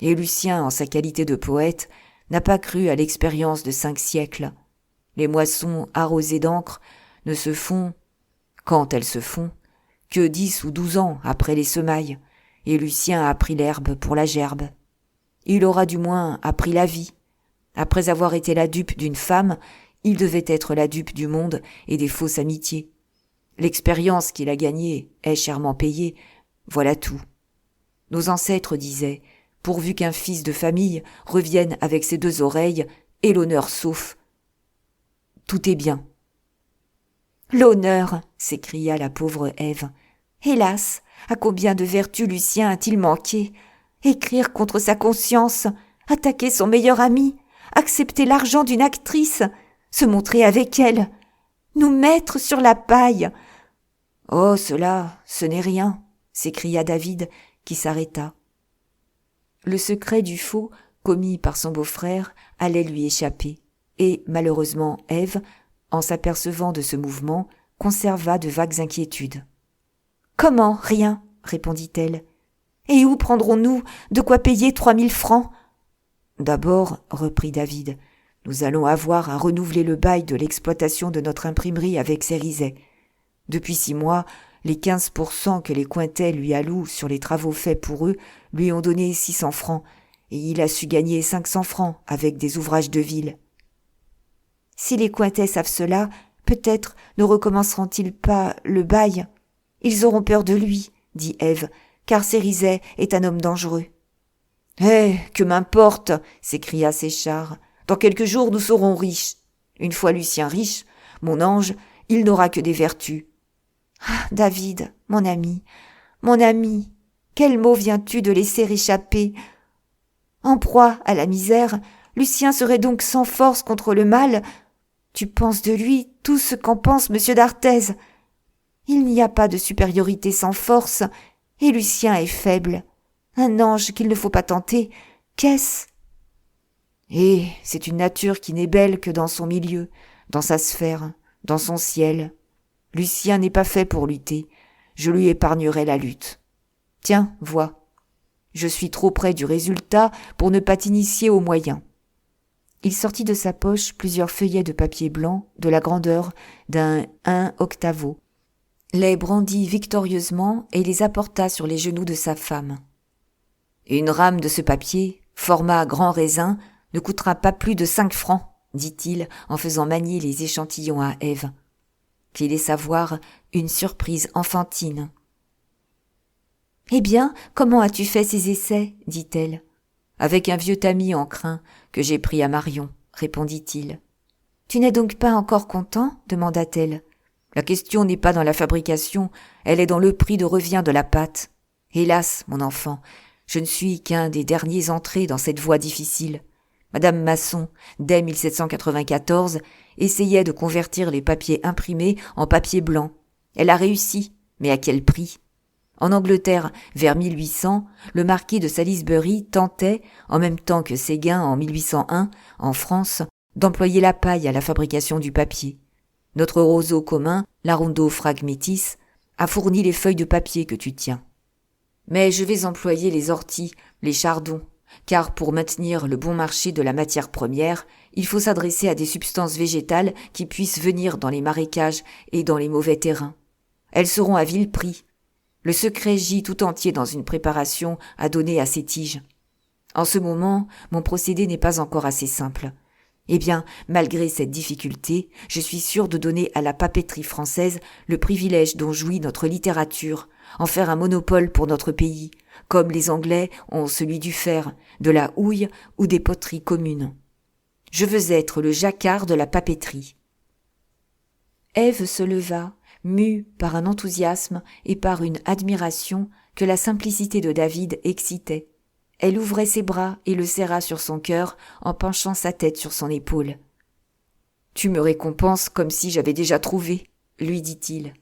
Et Lucien, en sa qualité de poète, n'a pas cru à l'expérience de 5 siècles. Les moissons arrosées d'encre ne se font, quand elles se font, que 10 ou 12 ans après les semailles, et Lucien a pris l'herbe pour la gerbe. Il aura du moins appris la vie. Après avoir été la dupe d'une femme, il devait être la dupe du monde et des fausses amitiés. L'expérience qu'il a gagnée est chèrement payée, voilà tout. Nos ancêtres disaient, pourvu qu'un fils de famille revienne avec ses 2 oreilles et l'honneur sauf. Tout est bien. L'honneur, s'écria la pauvre Ève. Hélas, à combien de vertus Lucien a-t-il manqué? Écrire contre sa conscience, attaquer son meilleur ami, accepter l'argent d'une actrice, se montrer avec elle, nous mettre sur la paille. Oh, cela, ce n'est rien, s'écria David, qui s'arrêta. Le secret du faux, commis par son beau-frère, allait lui échapper, et, malheureusement, Ève, en s'apercevant de ce mouvement, conserva de vagues inquiétudes. « Comment, rien ?» répondit-elle. « Et où prendrons-nous de quoi payer 3000 francs ?» D'abord, reprit David, nous allons avoir à renouveler le bail de l'exploitation de notre imprimerie avec Cérizet. Depuis 6 mois, les 15% que les Cointet lui allouent sur les travaux faits pour eux lui ont donné 600 francs, et il a su gagner 500 francs avec des ouvrages de ville. Si les Cointet savent cela, peut-être ne recommenceront-ils pas le bail. Ils auront peur de lui, dit Ève, car Cérizet est un homme dangereux. « Eh, que m'importe !» s'écria Séchard. « Dans quelques jours, nous serons riches. Une fois Lucien riche, mon ange, il n'aura que des vertus. » Ah, David, mon ami, quel mot viens-tu de laisser échapper? En proie à la misère, Lucien serait donc sans force contre le mal. Tu penses de lui tout ce qu'en pense M. d'Arthez. Il n'y a pas de supériorité sans force, et Lucien est faible. Un ange qu'il ne faut pas tenter, qu'est-ce? Et c'est une nature qui n'est belle que dans son milieu, dans sa sphère, dans son ciel. Lucien n'est pas fait pour lutter, je lui épargnerai la lutte. Tiens, vois, je suis trop près du résultat pour ne pas t'initier aux moyens. Il sortit de sa poche plusieurs feuillets de papier blanc de la grandeur d'un 1 octavo, les brandit victorieusement et les apporta sur les genoux de sa femme. Une rame de ce papier, format grand raisin, ne coûtera pas plus de 5 francs, dit-il en faisant manier les échantillons à Ève, qui laissa voir une surprise enfantine. « Eh bien, comment as-tu fait ces essais ?» dit-elle. « Avec un vieux tamis en crin que j'ai pris à Marion, » répondit-il. « Tu n'es donc pas encore content ?» demanda-t-elle. « La question n'est pas dans la fabrication, elle est dans le prix de revient de la pâte. Hélas, mon enfant, je ne suis qu'un des derniers entrés dans cette voie difficile. Madame Masson, dès 1794, essayait de convertir les papiers imprimés en papier blanc. Elle a réussi, mais à quel prix ? En Angleterre, vers 1800, le marquis de Salisbury tentait, en même temps que Séguin en 1801, en France, d'employer la paille à la fabrication du papier. Notre roseau commun, l'Arundo phragmitis, a fourni les feuilles de papier que tu tiens. Mais je vais employer les orties, les chardons, car pour maintenir le bon marché de la matière première, il faut s'adresser à des substances végétales qui puissent venir dans les marécages et dans les mauvais terrains. Elles seront à vil prix. Le secret gît tout entier dans une préparation à donner à ces tiges. En ce moment, mon procédé n'est pas encore assez simple. Eh bien, malgré cette difficulté, je suis sûr de donner à la papeterie française le privilège dont jouit notre littérature, en faire un monopole pour notre pays, comme les Anglais ont celui du fer, de la houille ou des poteries communes. Je veux être le Jacquard de la papeterie. » Ève se leva, mue par un enthousiasme et par une admiration que la simplicité de David excitait. Elle ouvrait ses bras et le serra sur son cœur en penchant sa tête sur son épaule. « Tu me récompenses comme si j'avais déjà trouvé, » lui dit-il.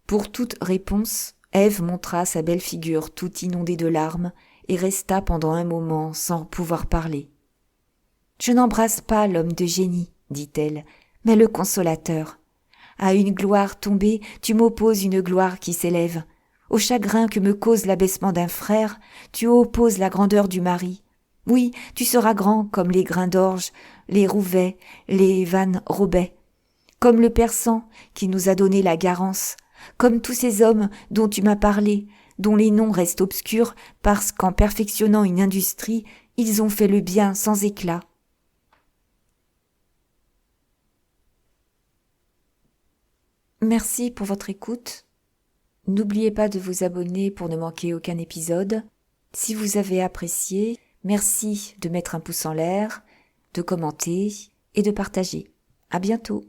Pour toute réponse, Ève montra sa belle figure toute inondée de larmes et resta pendant un moment sans pouvoir parler. « Je n'embrasse pas l'homme de génie, dit-elle, mais le consolateur. À une gloire tombée, tu m'opposes une gloire qui s'élève. Au chagrin que me cause l'abaissement d'un frère, tu opposes la grandeur du mari. Oui, tu seras grand comme les grains d'orge, les Rouvet, les Van Robet, comme le Persan qui nous a donné la Garance, comme tous ces hommes dont tu m'as parlé, dont les noms restent obscurs parce qu'en perfectionnant une industrie, ils ont fait le bien sans éclat. Merci pour votre écoute. N'oubliez pas de vous abonner pour ne manquer aucun épisode. Si vous avez apprécié, merci de mettre un pouce en l'air, de commenter et de partager. À bientôt.